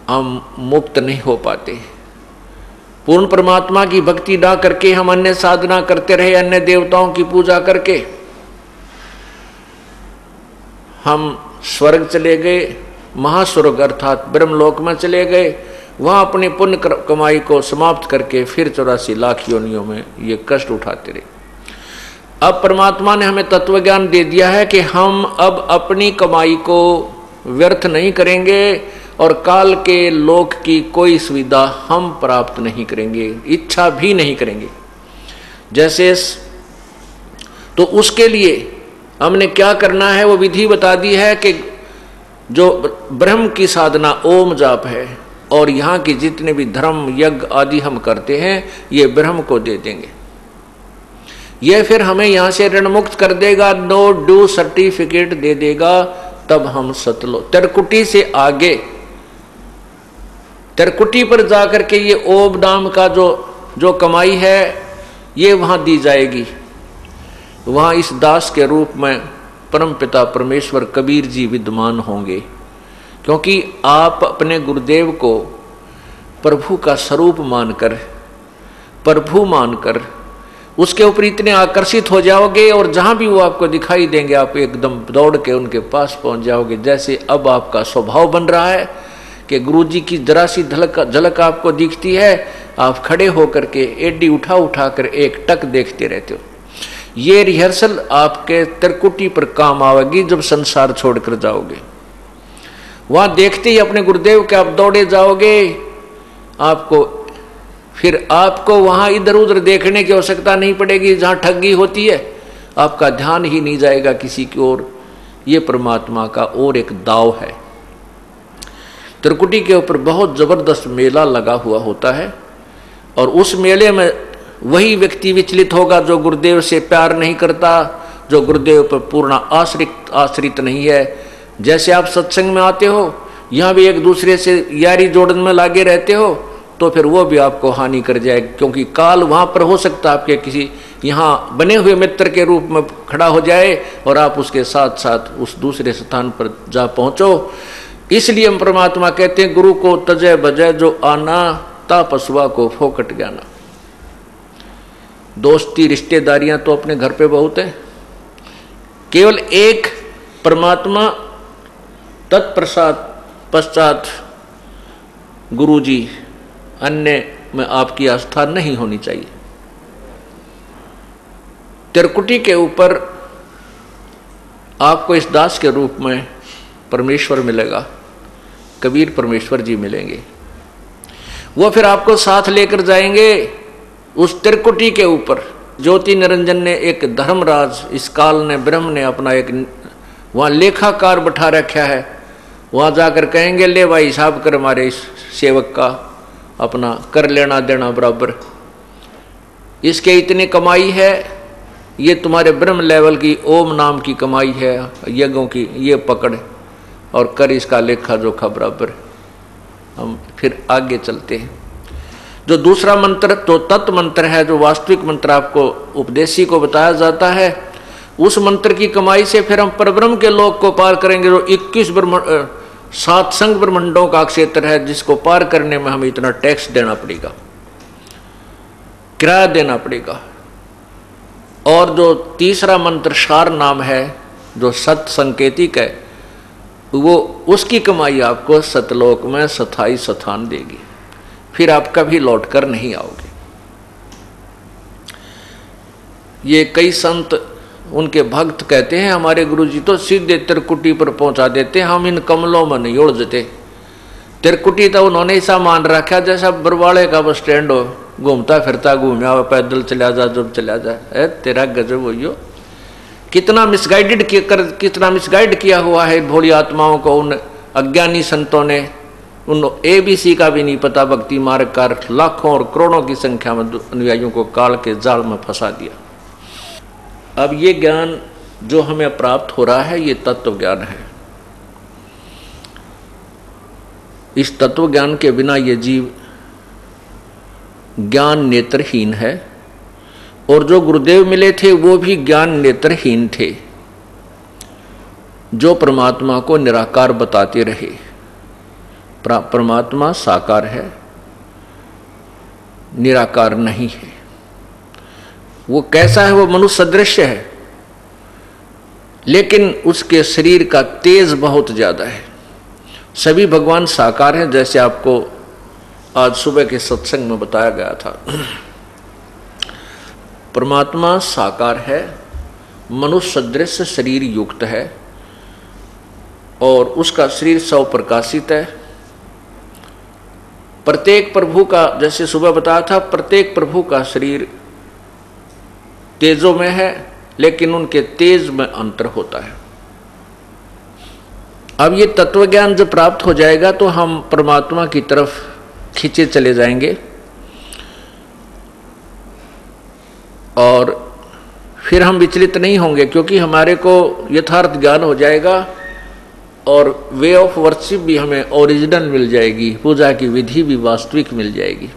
Speaker 2: हम मुक्त नहीं हो पाते। पूर्ण परमात्मा की भक्ति ना करके हम अन्य साधना करते रहे, अन्य देवताओं की पूजा करके हम स्वर्ग चले गए, महास्वर्ग अर्थात ब्रह्मलोक में चले गए, वहां अपनी पुण्य कमाई को समाप्त करके फिर 84 लाख योनियों में ये कष्ट उठाते रहे। अब परमात्मा ने हमें तत्व ज्ञान दे दिया है कि हम अब अपनी कमाई को व्यर्थ नहीं करेंगे और काल के लोक की कोई सुविधा हम प्राप्त नहीं करेंगे, इच्छा भी नहीं करेंगे। जैसे तो उसके लिए हमने क्या करना है वो विधि बता दी है कि जो ब्रह्म की साधना ओम जाप है और यहाँ की जितने भी धर्म यज्ञ आदि हम करते हैं ये ब्रह्म को दे देंगे, ये फिर हमें यहाँ से ऋण मुक्त कर देगा, नो ड्यू सर्टिफिकेट दे देगा, तब हम सतलो तिरकुटी से आगे, तिरकुटी पर जाकर के ये ओम नाम का जो कमाई है ये वहां दी जाएगी। वहां इस दास के रूप में परम पिता परमेश्वर कबीर जी विद्यमान होंगे, क्योंकि आप अपने गुरुदेव को प्रभु का स्वरूप मानकर, प्रभु मानकर उसके ऊपर इतने आकर्षित हो जाओगे और जहां भी वो आपको दिखाई देंगे आप एकदम दौड़ के उनके पास पहुंच जाओगे। जैसे अब आपका स्वभाव बन रहा है कि गुरुजी की जरा सी झलक आपको दिखती है, आप खड़े होकर के एडी उठा उठा कर एक टक देखते रहते हो। ये रिहर्सल आपके त्रिकुटी पर काम आवेगी जब संसार छोड़कर जाओगे। वहां देखते ही अपने गुरुदेव के आप दौड़े जाओगे, आपको फिर आपको वहां इधर उधर देखने की आवश्यकता नहीं पड़ेगी। जहां ठगी होती है आपका ध्यान ही नहीं जाएगा किसी की ओर। ये परमात्मा का और एक दाव है। त्रिकुटी के ऊपर बहुत जबरदस्त मेला लगा हुआ होता है और उस मेले में वही व्यक्ति विचलित होगा जो गुरुदेव से प्यार नहीं करता, जो गुरुदेव पर पूर्ण आश्रित नहीं है। जैसे आप सत्संग में आते हो, यहाँ भी एक दूसरे से यारी जोड़न में लागे रहते हो, तो फिर वो भी आपको हानि कर जाएगा, क्योंकि काल वहाँ पर हो सकता है आपके किसी यहाँ बने हुए मित्र के रूप में खड़ा हो जाए और आप उसके साथ साथ उस दूसरे स्थान पर जा पहुँचो। इसलिए हम परमात्मा कहते हैं गुरु को तजय बजय जो आना, ता पशुआ को फोकट ज्ञाना। दोस्ती रिश्तेदारियां तो अपने घर पे बहुत है, केवल एक परमात्मा तत्प्रसाद पश्चात गुरु जी, अन्य में आपकी आस्था नहीं होनी चाहिए। त्रिकुटी के ऊपर आपको इस दास के रूप में परमेश्वर मिलेगा, कबीर परमेश्वर जी मिलेंगे। वो फिर आपको साथ लेकर जाएंगे उस त्रिकुटी के ऊपर। ज्योति निरंजन ने एक धर्मराज, इस काल ने ब्रह्म ने अपना एक वहाँ लेखाकार बैठा रखा है, वहाँ जाकर कहेंगे ले भाई हिसाब कर हमारे इस सेवक का, अपना कर लेना देना बराबर, इसके इतनी कमाई है, ये तुम्हारे ब्रह्म लेवल की ओम नाम की कमाई है यज्ञों की, ये पकड़ और कर इसका लेखा जोखा बराबर। हम फिर आगे चलते हैं। जो दूसरा मंत्र तो तत्व मंत्र है, जो वास्तविक मंत्र आपको उपदेशी को बताया जाता है, उस मंत्र की कमाई से फिर हम परब्रह्म के लोक को पार करेंगे, जो 21 7 संघ ब्रह्मंडों का क्षेत्र है, जिसको पार करने में हमें इतना टैक्स देना पड़ेगा, किराया देना पड़ेगा। और जो तीसरा मंत्र सार नाम है, जो सत संकेतिक है, वो उसकी कमाई आपको सतलोक में स्थायी स्थान देगी, फिर आप कभी लौट कर नहीं आओगे। ये कई संत उनके भक्त कहते हैं हमारे गुरुजी तो सीधे त्रिकुटी पर पहुंचा देते, हम इन कमलों में नहीं उलझते। त्रिकुटी तो उन्होंने ऐसा मान रखा जैसा बरवाड़े का बस स्टैंड हो, घूमता फिरता घूमया हुआ, पैदल चला जा जब चला जाए। तेरा गजब हो, कितना मिसगाइड किया हुआ है भोली आत्माओं को उन अज्ञानी संतों ने। उन ABC का भी नहीं पता, भक्ति मार्ग का लाखों और करोड़ों की संख्या में अनुयायियों को काल के जाल में फंसा दिया। अब ये ज्ञान जो हमें प्राप्त हो रहा है, ये तत्व ज्ञान है। इस तत्व ज्ञान के बिना ये जीव ज्ञान नेत्रहीन है, और जो गुरुदेव मिले थे वो भी ज्ञान नेत्रहीन थे, जो परमात्मा को निराकार बताते रहे। परमात्मा साकार है, निराकार नहीं है। वो कैसा है? वो मनुष्य सदृश है, लेकिन उसके शरीर का तेज बहुत ज्यादा है। सभी भगवान साकार हैं, जैसे आपको आज सुबह के सत्संग में बताया गया था। परमात्मा साकार है, मनुष्य सदृश शरीर युक्त है, और उसका शरीर स्वप्रकाशित है। प्रत्येक प्रभु का, जैसे सुबह बताया था, प्रत्येक प्रभु का शरीर तेजों में है, लेकिन उनके तेज में अंतर होता है। अब ये तत्व ज्ञान जब प्राप्त हो जाएगा तो हम परमात्मा की तरफ खींचे चले जाएंगे, और फिर हम विचलित नहीं होंगे, क्योंकि हमारे को यथार्थ ज्ञान हो जाएगा, और वे ऑफ वर्शिप भी हमें ओरिजिनल मिल जाएगी, पूजा की विधि भी वास्तविक मिल जाएगी।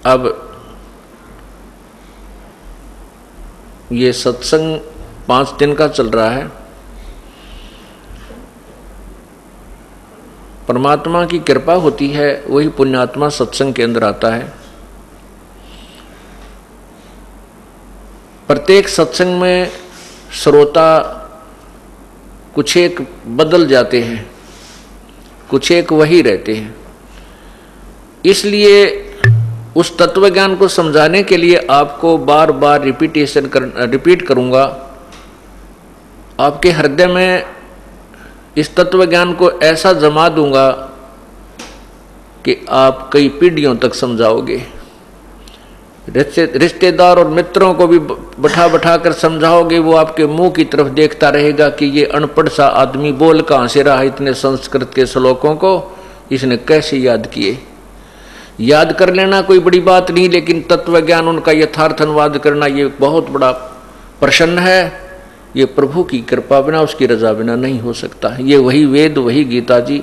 Speaker 2: अब ये सत्संग 5 दिन का चल रहा है। परमात्मा की कृपा होती है, वही पुण्यात्मा सत्संग के अंदर आता है। प्रत्येक सत्संग में श्रोता कुछ एक बदल जाते हैं, कुछ एक वही रहते हैं। इसलिए उस तत्व ज्ञान को समझाने के लिए आपको बार बार रिपीट करूंगा। आपके हृदय में इस तत्व ज्ञान को ऐसा जमा दूंगा कि आप कई पीढ़ियों तक समझाओगे। रिश्तेदार और मित्रों को भी बैठा कर समझाओगे, वो आपके मुंह की तरफ देखता रहेगा कि ये अनपढ़ सा आदमी बोल कहाँ से रहा इतने संस्कृत के श्लोकों को, इसने कैसे याद किए। याद कर लेना कोई बड़ी बात नहीं, लेकिन तत्व ज्ञान उनका यथार्थ अनुवाद करना ये बहुत बड़ा प्रश्न है। ये प्रभु की कृपा बिना, उसकी रजा बिना नहीं हो सकता। ये वही वेद, वही गीता जी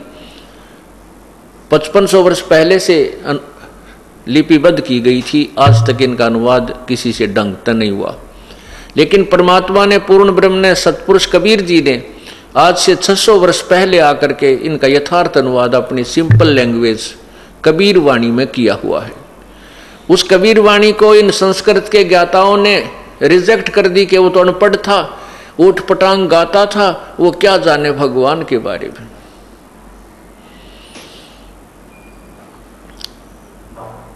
Speaker 2: 5500 वर्ष पहले से लिपिबद्ध की गई थी, आज तक इनका अनुवाद किसी से ढंग तक नहीं हुआ। लेकिन परमात्मा ने, पूर्ण ब्रह्म ने, सतपुरुष कबीर जी ने आज से 600 वर्ष पहले आकर के इनका यथार्थ अनुवाद अपनी सिंपल लैंग्वेज कबीर वाणी में किया हुआ है। उस कबीर वाणी को इन संस्कृत के ज्ञाताओं ने रिजेक्ट कर दी कि वो तो अनपढ़ था, ऊट पटांग गाता था, वो क्या जाने भगवान के बारे में।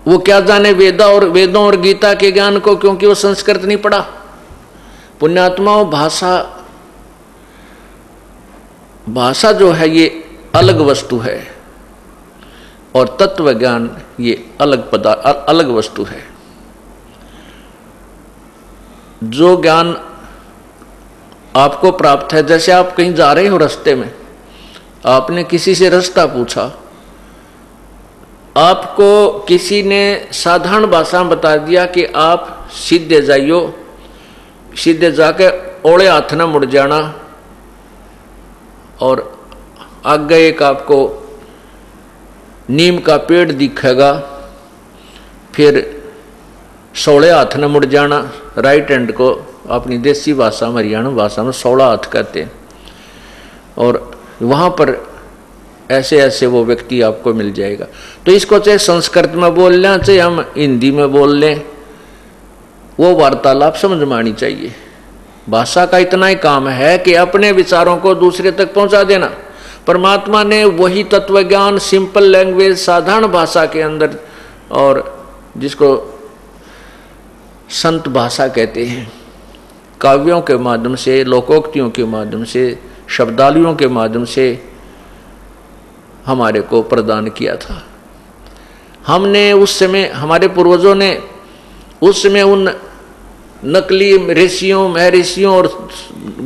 Speaker 2: वो क्या जाने वेदों और गीता के ज्ञान को, क्योंकि वो संस्कृत नहीं पढ़ा। पुण्यात्माओं, भाषा जो है ये अलग वस्तु है, और तत्व ज्ञान ये अलग वस्तु है। जो ज्ञान आपको प्राप्त है, जैसे आप कहीं जा रहे हो, रास्ते में आपने किसी से रास्ता पूछा, आपको किसी ने साधारण भाषा में बता दिया कि आप सीधे जाइयो, सीधे जाके ओले हाथ न मुड़ जाना, और आगे एक आपको नीम का पेड़ दिखेगा, फिर सोले हाथ न मुड़ जाना। राइट हैंड को अपनी देसी भाषा में, हरियाणा भाषा में 16 हाथ कहते हैं। और वहाँ पर ऐसे ऐसे वो व्यक्ति आपको मिल जाएगा। तो इसको चाहे संस्कृत में बोल लें, चाहे हम हिंदी में बोल लें, वो वार्तालाप समझ में आनी चाहिए। भाषा का इतना ही काम है कि अपने विचारों को दूसरे तक पहुंचा देना। परमात्मा ने वही तत्व ज्ञान सिंपल लैंग्वेज, साधारण भाषा के अंदर, और जिसको संत भाषा कहते हैं, काव्यों के माध्यम से, लोकोक्तियों के माध्यम से, शब्दावलियों के माध्यम से हमारे को प्रदान किया था। हमने उस समय, हमारे पूर्वजों ने उस समय उन नकली ऋषियों, महर्षियों और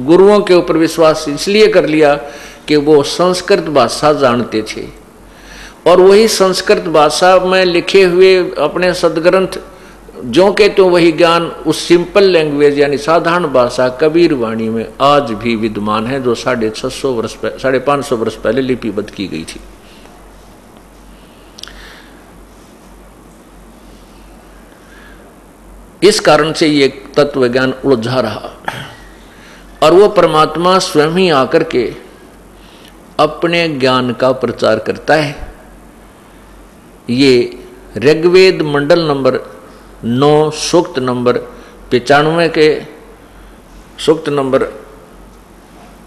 Speaker 2: गुरुओं के ऊपर विश्वास इसलिए कर लिया कि वो संस्कृत भाषा जानते थे, और वही संस्कृत भाषा में लिखे हुए अपने सदग्रंथ जो के तो वही ज्ञान उस सिंपल लैंग्वेज यानी साधारण भाषा कबीर वाणी में आज भी विद्यमान है, जो 550 वर्ष पहले लिपिबद्ध की गई थी। इस कारण से ये तत्व ज्ञान उलझा रहा, और वो परमात्मा स्वयं ही आकर के अपने ज्ञान का प्रचार करता है। ये ऋग्वेद मंडल नंबर 9 सूक्त नंबर 95 के, सूक्त नंबर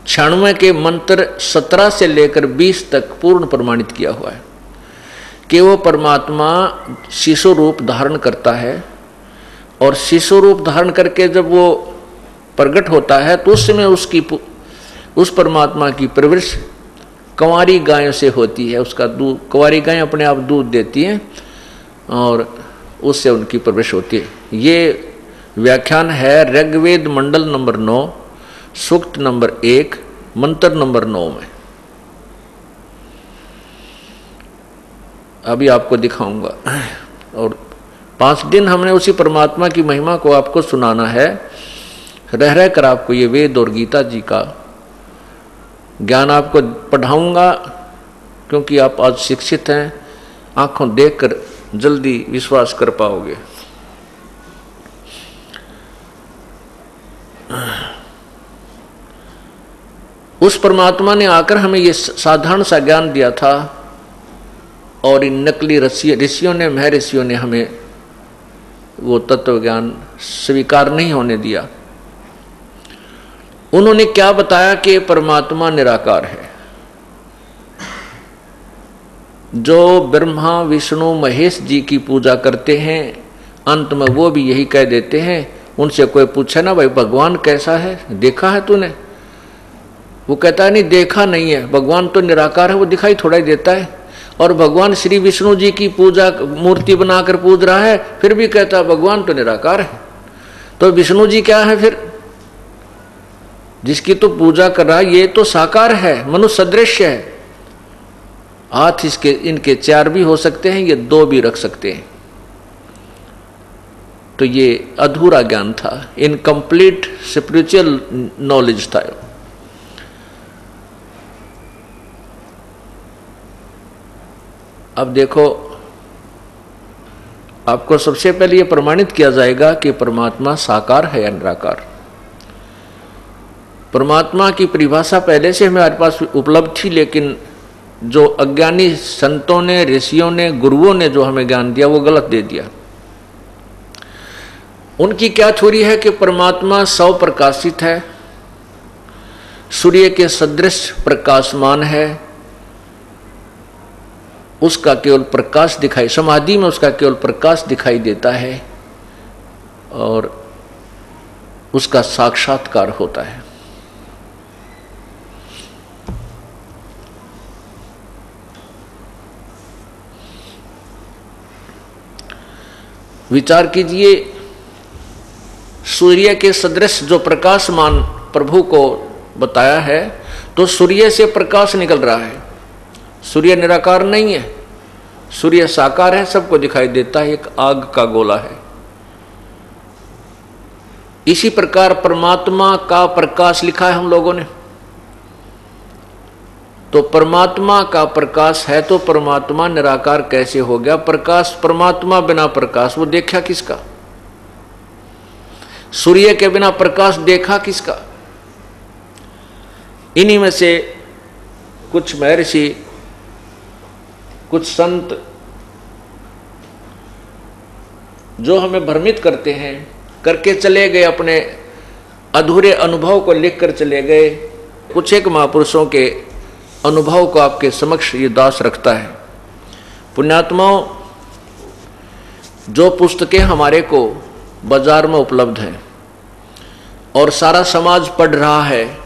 Speaker 2: 96 के मंत्र 17 से लेकर 20 तक पूर्ण प्रमाणित किया हुआ है कि वो परमात्मा शिशु रूप धारण करता है, और शिशु रूप धारण करके जब वो प्रकट होता है तो उस समय उस परमात्मा की परवरिश कंवारी गायों से होती है। उसका दूध, कंवारी गायें अपने आप दूध देती हैं और उससे उनकी परवरिश होती है। ये व्याख्यान है ऋग्वेद मंडल नंबर 9 सूक्त नंबर 1 मंत्र नंबर 9 में। अभी आपको दिखाऊंगा, और 5 दिन हमने उसी परमात्मा की महिमा को आपको सुनाना है। रह कर आपको ये वेद और गीता जी का ज्ञान आपको पढ़ाऊंगा, क्योंकि आप आज शिक्षित हैं, आंखों देखकर जल्दी विश्वास कर पाओगे। उस परमात्मा ने आकर हमें ये साधारण सा ज्ञान दिया था, और इन नकली ऋषियों ने, महर्षियों ने हमें वो तत्व ज्ञान स्वीकार नहीं होने दिया। उन्होंने क्या बताया कि परमात्मा निराकार है। जो ब्रह्मा विष्णु महेश जी की पूजा करते हैं, अंत में वो भी यही कह देते हैं। उनसे कोई पूछे ना, भाई भगवान कैसा है, देखा है तूने? वो कहता है नहीं, देखा नहीं है, भगवान तो निराकार है, वो दिखाई थोड़ा ही देता है। और भगवान श्री विष्णु जी की पूजा मूर्ति बनाकर पूज रहा है, फिर भी कहता है भगवान तो निराकार है। तो विष्णु जी क्या है फिर, जिसकी तो पूजा कर रहा है? ये तो साकार है, मनुष्य सदृश है। हाथ इसके, इनके 4 भी हो सकते हैं, ये 2 भी रख सकते हैं। तो ये अधूरा ज्ञान था, इनकम्प्लीट स्पिरिचुअल नॉलेज था। अब देखो, आपको सबसे पहले ये प्रमाणित किया जाएगा कि परमात्मा साकार है या निराकार। परमात्मा की परिभाषा पहले से हमारे पास उपलब्ध थी, लेकिन जो अज्ञानी संतों ने, ऋषियों ने, गुरुओं ने जो हमें ज्ञान दिया वो गलत दे दिया। उनकी क्या थ्योरी है कि परमात्मा स्वप्रकाशित है, सूर्य के सदृश प्रकाशमान है, उसका केवल प्रकाश दिखाई, समाधि में उसका केवल प्रकाश दिखाई देता है, और उसका साक्षात्कार होता है। विचार कीजिए, सूर्य के सदृश जो प्रकाशमान प्रभु को बताया है, तो सूर्य से प्रकाश निकल रहा है। सूर्य निराकार नहीं है, सूर्य साकार है, सबको दिखाई देता है, एक आग का गोला है। इसी प्रकार परमात्मा का प्रकाश लिखा है हम लोगों ने। तो परमात्मा का प्रकाश है तो परमात्मा निराकार कैसे हो गया? प्रकाश परमात्मा बिना प्रकाश वो देखा किसका? सूर्य के बिना प्रकाश देखा किसका? इन्हीं में से कुछ महर्षि, कुछ संत जो हमें भ्रमित करते हैं, करके चले गए, अपने अधूरे अनुभव को लिख कर चले गए। कुछ एक महापुरुषों के अनुभव को आपके समक्ष ये दास रखता है। पुण्यात्माओं, जो पुस्तकें हमारे को बाजार में उपलब्ध हैं और सारा समाज पढ़ रहा है,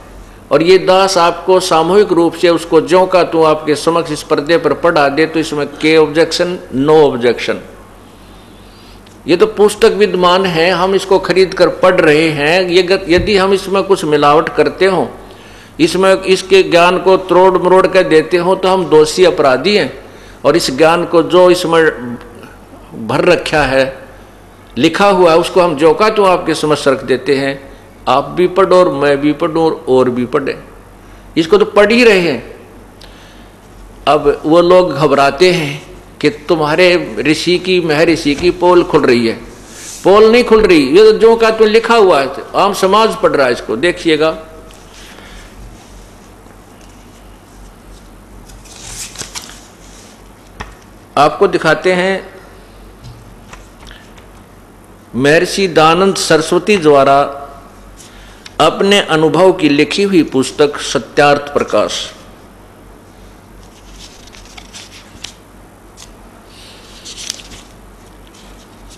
Speaker 2: और ये दास आपको सामूहिक रूप से उसको ज्यों का त्यों आपके समक्ष इस पर्दे पर पढ़ा दे, तो इसमें के ऑब्जेक्शन, नो ऑब्जेक्शन। ये तो पुस्तक विद्यमान है, हम इसको खरीद कर पढ़ रहे हैं। ये यदि हम इसमें कुछ मिलावट करते हो, इसमें इसके ज्ञान को तोड़ मरोड़ कर देते हो, तो हम दोषी अपराधी हैं। और इस ज्ञान को जो इसमें भर रखा है, लिखा हुआ है, उसको हम जो का तो आपके समक्ष रख देते हैं। आप भी पढ़ो और मैं भी पढ़ूं और भी पढ़े, इसको तो पढ़ ही रहे हैं। अब वो लोग घबराते हैं कि तुम्हारे ऋषि की, महर्षि की पोल खुल रही है। पोल नहीं खुल रही, ये तो जो का तो लिखा हुआ है, आम समाज पढ़ रहा है इसको। देखिएगा, आपको दिखाते हैं महर्षि दयानंद सरस्वती द्वारा अपने अनुभव की लिखी हुई पुस्तक सत्यार्थ प्रकाश।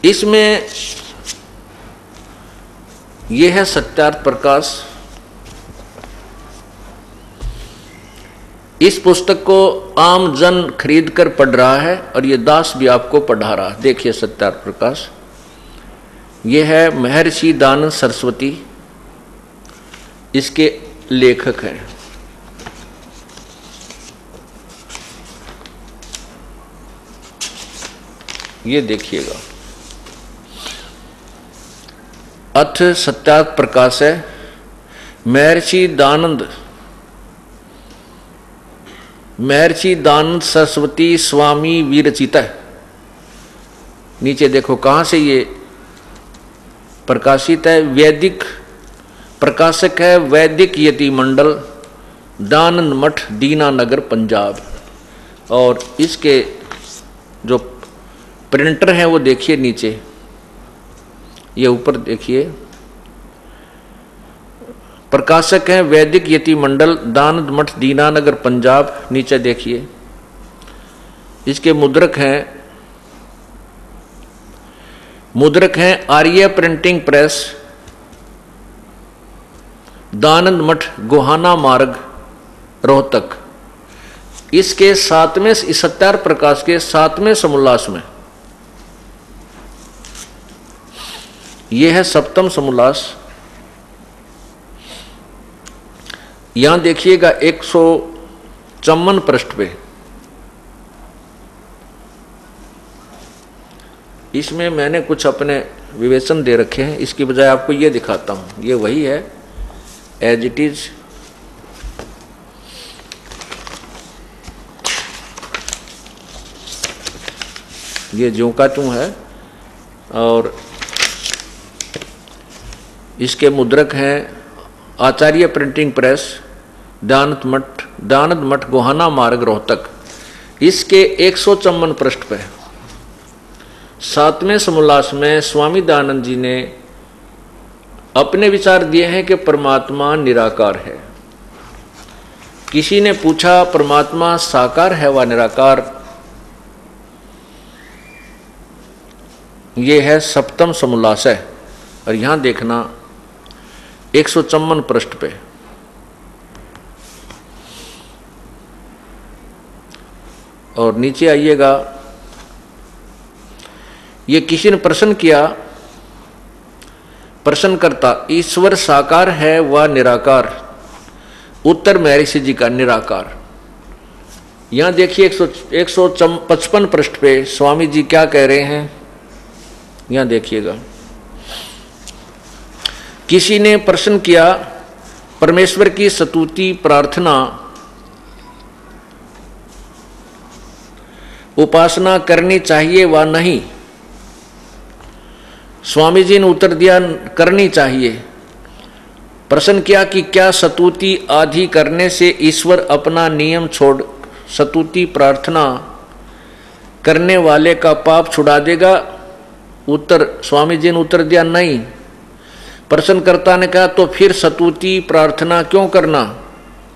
Speaker 2: इसमें यह है सत्यार्थ प्रकाश। इस पुस्तक को आम जन खरीद कर पढ़ रहा है और ये दास भी आपको पढ़ा रहा है। देखिए सत्यार्थ प्रकाश, यह है महर्षि दयानंद सरस्वती, इसके लेखक हैं। ये देखिएगा, अथ सत्यार्थ प्रकाश है, महर्षि दयानंद सरस्वती स्वामी विरचित है। नीचे देखो कहां से ये प्रकाशित है। वैदिक प्रकाशक है वैदिक यति मंडल, दयानंद मठ, दीनानगर, पंजाब। और इसके जो प्रिंटर हैं वो देखिए नीचे, ये ऊपर देखिए, प्रकाशक हैं वैदिक यति मंडल, दयानंद मठ, दीनानगर, पंजाब। नीचे देखिए, इसके मुद्रक हैं आर्य प्रिंटिंग प्रेस, दयानंद मठ, गोहाना मार्ग, रोहतक। इसके 7वें सत्यार्थ प्रकाश के 7वें समोल्लास में, यह है 7वां समोल्लास। यहां देखिएगा 154 पृष्ठ पे, इसमें मैंने कुछ अपने विवेचन दे रखे हैं। इसकी बजाय आपको ये दिखाता हूं, ये वही है एज इट इज। ये ज्यों का त्यों है। और इसके मुद्रक हैं आचार्य प्रिंटिंग प्रेस, दयानंद मठ, गोहाना मार्ग, रोहतक। इसके 154 पृष्ठ पे 7वें समोल्लास में स्वामी दयानंद जी ने अपने विचार दिए हैं कि परमात्मा निराकार है। किसी ने पूछा परमात्मा साकार है व निराकार? ये है 7वां समोल्लास है। और यहां देखना 154 पृष्ठ पे, और नीचे आइएगा, ये किसी ने प्रश्न किया, प्रश्न करता, ईश्वर साकार है व निराकार? उत्तर महर्षि जी का निराकार। यहां देखिए 155 पृष्ठ पे स्वामी जी क्या कह रहे हैं, यहां देखिएगा। किसी ने प्रश्न किया, परमेश्वर की स्तुति प्रार्थना उपासना करनी चाहिए व नहीं? स्वामी जी ने उत्तर दिया, करनी चाहिए। प्रश्न किया कि क्या स्तुति आदि करने से ईश्वर अपना नियम छोड़ स्तुति प्रार्थना करने वाले का पाप छुड़ा देगा? उत्तर, स्वामी जी ने उत्तर दिया, नहीं। प्रश्नकर्ता ने कहा, तो फिर स्तुति प्रार्थना क्यों करना,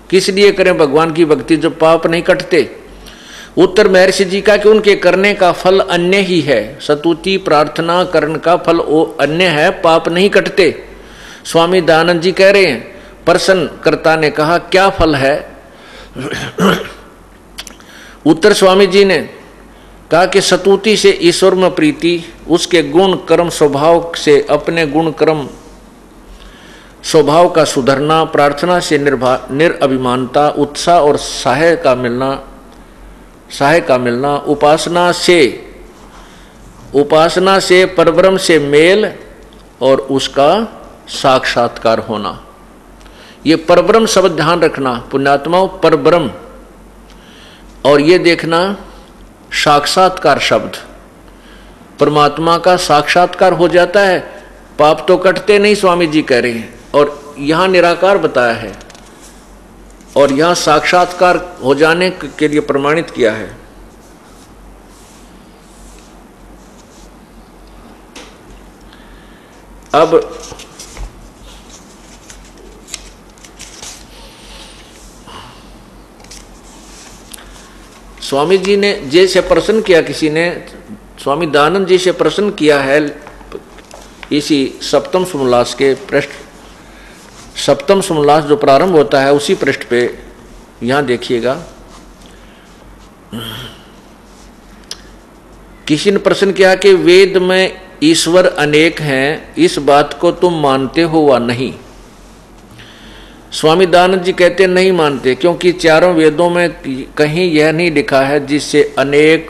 Speaker 2: किस लिए करें भगवान की भक्ति जब पाप नहीं कटते? उत्तर महर्षि जी का कि उनके करने का फल अन्य ही है। स्तुति प्रार्थना करने का फल वो अन्य है, पाप नहीं कटते। स्वामी दयानंद जी कह रहे हैं। प्रश्नकर्ता ने कहा, क्या फल है? उत्तर स्वामी जी ने कहा कि स्तुति से ईश्वर में प्रीति, उसके गुण कर्म स्वभाव से अपने गुण कर्म स्वभाव का सुधरना, प्रार्थना से निरअभिमानता, उत्साह और सहाय का मिलना, उपासना से परब्रह्म से मेल और उसका साक्षात्कार होना। ये परब्रह्म शब्द ध्यान रखना पुण्यात्माओं, परब्रह्म, और ये देखना साक्षात्कार शब्द, परमात्मा का साक्षात्कार हो जाता है, पाप तो कटते नहीं, स्वामी जी कह रहे हैं। और यहाँ निराकार बताया है और यहाँ साक्षात्कार हो जाने के लिए प्रमाणित किया है। अब स्वामी जी ने जैसे प्रश्न किया, किसी ने स्वामी दयानंद जी से प्रश्न किया है इसी सप्तम समोल्लास के पृष्ठ, सप्तम समोल्लास जो प्रारंभ होता है उसी पृष्ठ पे, यहां देखिएगा। किसी ने प्रश्न किया कि वेद में ईश्वर अनेक हैं, इस बात को तुम मानते हो वा नहीं? स्वामी दयानंद जी कहते नहीं मानते, क्योंकि चारों वेदों में कहीं यह नहीं लिखा है जिससे अनेक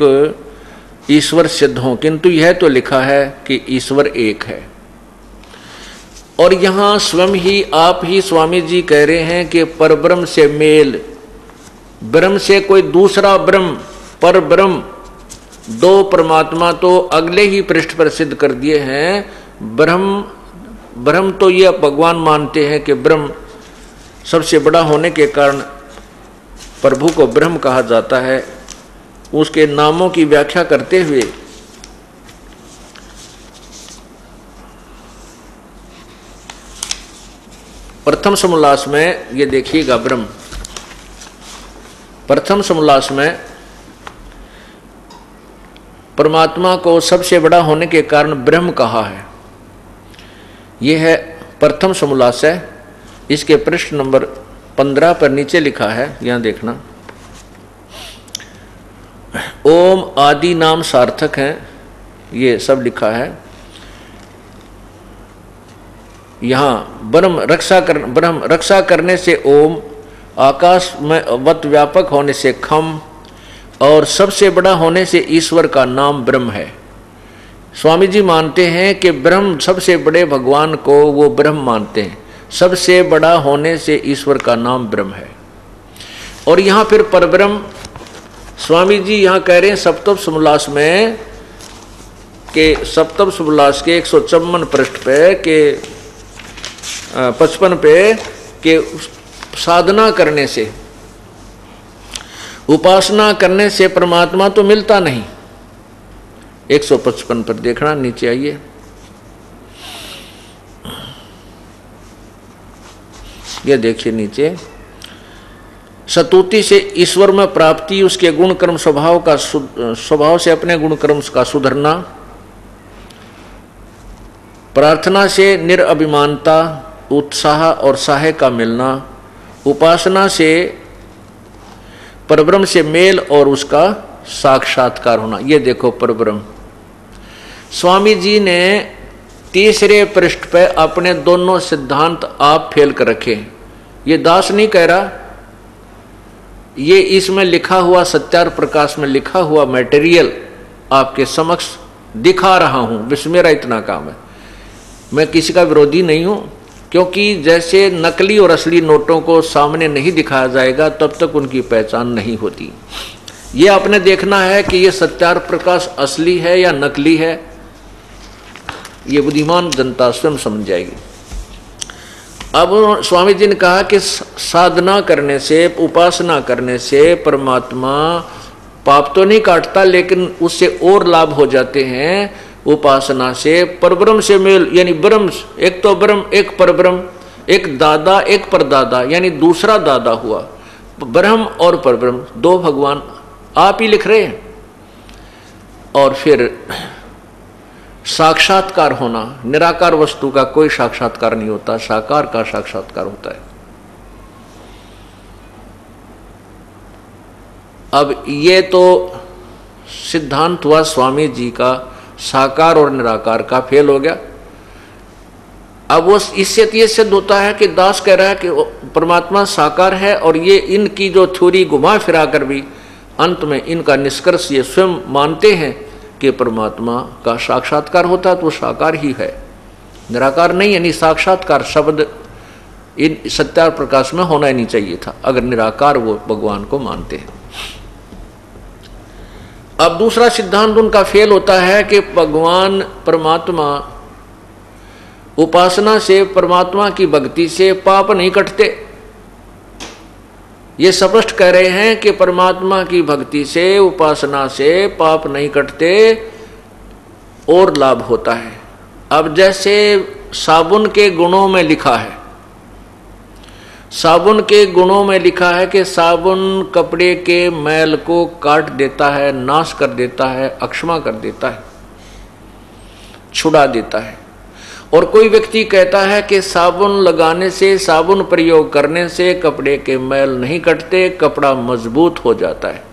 Speaker 2: ईश्वर सिद्ध हों, किंतु यह तो लिखा है कि ईश्वर एक है। और यहाँ स्वयं ही आप ही स्वामी जी कह रहे हैं कि परब्रह्म से मेल, ब्रह्म से कोई दूसरा ब्रह्म, पर ब्रह्म, दो परमात्मा तो अगले ही पृष्ठ पर सिद्ध कर दिए हैं। ब्रह्म तो ये भगवान मानते हैं कि ब्रह्म सबसे बड़ा होने के कारण प्रभु को ब्रह्म कहा जाता है। उसके नामों की व्याख्या करते हुए प्रथम समोल्लास में ये देखिएगा, ब्रह्म प्रथम समोल्लास में परमात्मा को सबसे बड़ा होने के कारण ब्रह्म कहा है। यह है प्रथम समोल्लास है, इसके पृष्ठ नंबर 15 पर नीचे लिखा है, यहां देखना। ओम आदि नाम सार्थक है, ये सब लिखा है। यहाँ ब्रह्म रक्षा करने से ओम, आकाश में वत व्यापक होने से खम, और सबसे बड़ा होने से ईश्वर का नाम ब्रह्म है। स्वामी जी मानते हैं कि ब्रह्म, सबसे बड़े भगवान को वो ब्रह्म मानते हैं, सबसे बड़ा होने से ईश्वर का नाम ब्रह्म है। और यहाँ फिर परब्रह्म, स्वामी जी यहाँ कह रहे हैं सप्तम समोल्लास में के सप्तम समोल्लास के 154 पृष्ठ पे के 55 पे के साधना करने से, उपासना करने से परमात्मा तो मिलता नहीं। 155 पर देखना, नीचे आइए। ये देखिए नीचे, स्तुति से ईश्वर में प्राप्ति, उसके गुण कर्म स्वभाव से अपने गुण कर्म का सुधरना, प्रार्थना से निरअभिमानता, उत्साह और सहाय का मिलना, उपासना से परब्रह्म से मेल और उसका साक्षात्कार होना। ये देखो परब्रह्म, स्वामी जी ने तीसरे पृष्ठ पे अपने दोनों सिद्धांत आप फेल कर रखे। ये दास नहीं कह रहा, ये इसमें लिखा हुआ, सत्यार प्रकाश में लिखा हुआ मटेरियल आपके समक्ष दिखा रहा हूं। बस मेरा इतना काम है, मैं किसी का विरोधी नहीं हूं, क्योंकि जैसे नकली और असली नोटों को सामने नहीं दिखाया जाएगा तब तक उनकी पहचान नहीं होती। ये आपने देखना है कि ये सत्यार्थ प्रकाश असली है या नकली है, ये बुद्धिमान जनता स्वयं समझ जाएगी। अब स्वामी जी ने कहा कि साधना करने से, उपासना करने से परमात्मा पाप तो नहीं काटता, लेकिन उससे और लाभ हो जाते हैं। उपासना से परब्रह्म से मेल, यानी ब्रह्म, एक तो ब्रह्म एक परब्रह्म, एक दादा एक परदादा, यानी दूसरा दादा हुआ। ब्रह्म और परब्रह्म दो भगवान आप ही लिख रहे हैं। और फिर साक्षात्कार होना, निराकार वस्तु का कोई साक्षात्कार नहीं होता, साकार का साक्षात्कार होता है। अब ये तो सिद्धांत हुआ स्वामी जी का, साकार और निराकार का फेल हो गया। अब वो इससे ये सिद्ध होता है कि दास कह रहा है कि परमात्मा साकार है, और ये इनकी जो थ्योरी घुमा फिरा कर भी अंत में इनका निष्कर्ष ये स्वयं मानते हैं कि परमात्मा का साक्षात्कार होता है तो साकार ही है, निराकार नहीं। यानी साक्षात्कार शब्द इन सत्यार्थ प्रकाश में होना ही नहीं चाहिए था अगर निराकार वो भगवान को मानते हैं। अब दूसरा सिद्धांत उनका फेल होता है कि भगवान परमात्मा, उपासना से, परमात्मा की भक्ति से पाप नहीं कटते। ये स्पष्ट कह रहे हैं कि परमात्मा की भक्ति से, उपासना से पाप नहीं कटते और लाभ होता है। अब जैसे साबुन के गुणों में लिखा है, साबुन के गुणों में लिखा है कि साबुन कपड़े के मैल को काट देता है, नाश कर देता है, अक्षमा कर देता है, छुड़ा देता है। और कोई व्यक्ति कहता है कि साबुन लगाने से, साबुन प्रयोग करने से कपड़े के मैल नहीं कटते, कपड़ा मजबूत हो जाता है।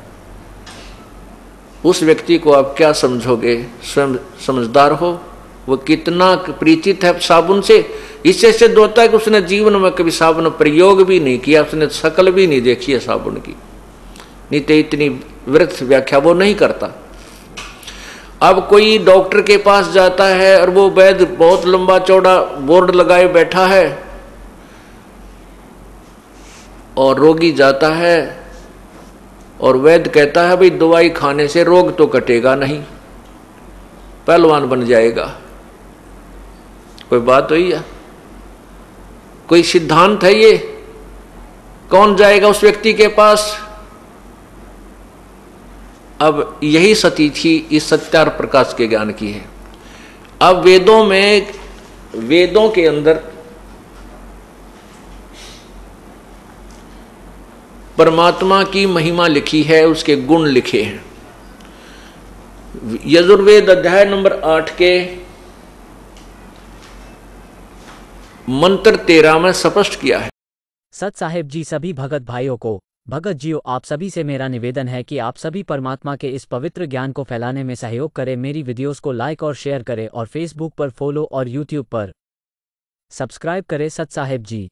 Speaker 2: उस व्यक्ति को आप क्या समझोगे? स्वयं समझदार हो, वो कितना परिचित है साबुन से। इससे सिद्ध होता है कि उसने जीवन में कभी साबुन प्रयोग भी नहीं किया, उसने शक्ल भी नहीं देखी है साबुन की, नहीं तो इतनी व्यर्थ व्याख्या वो नहीं करता। अब कोई डॉक्टर के पास जाता है और वो वैद्य बहुत लंबा चौड़ा बोर्ड लगाए बैठा है, और रोगी जाता है और वैद्य कहता है भाई दवाई खाने से रोग तो कटेगा नहीं, पहलवान बन जाएगा। कोई बात हुई है? कोई सिद्धांत है ये? कौन जाएगा उस व्यक्ति के पास? अब यही सती थी इस सत्यार्थ प्रकाश के ज्ञान की है। अब वेदों में, वेदों के अंदर परमात्मा की महिमा लिखी है, उसके गुण लिखे हैं। यजुर्वेद अध्याय नंबर 8 के मंत्र 13 में स्पष्ट किया है।
Speaker 1: सत साहेब जी, सभी भगत भाइयों को, भगत जियो, आप सभी से मेरा निवेदन है कि आप सभी परमात्मा के इस पवित्र ज्ञान को फैलाने में सहयोग करें। मेरी वीडियोस को लाइक और शेयर करें और फेसबुक पर फॉलो और यूट्यूब पर सब्सक्राइब करें। सत साहेब जी।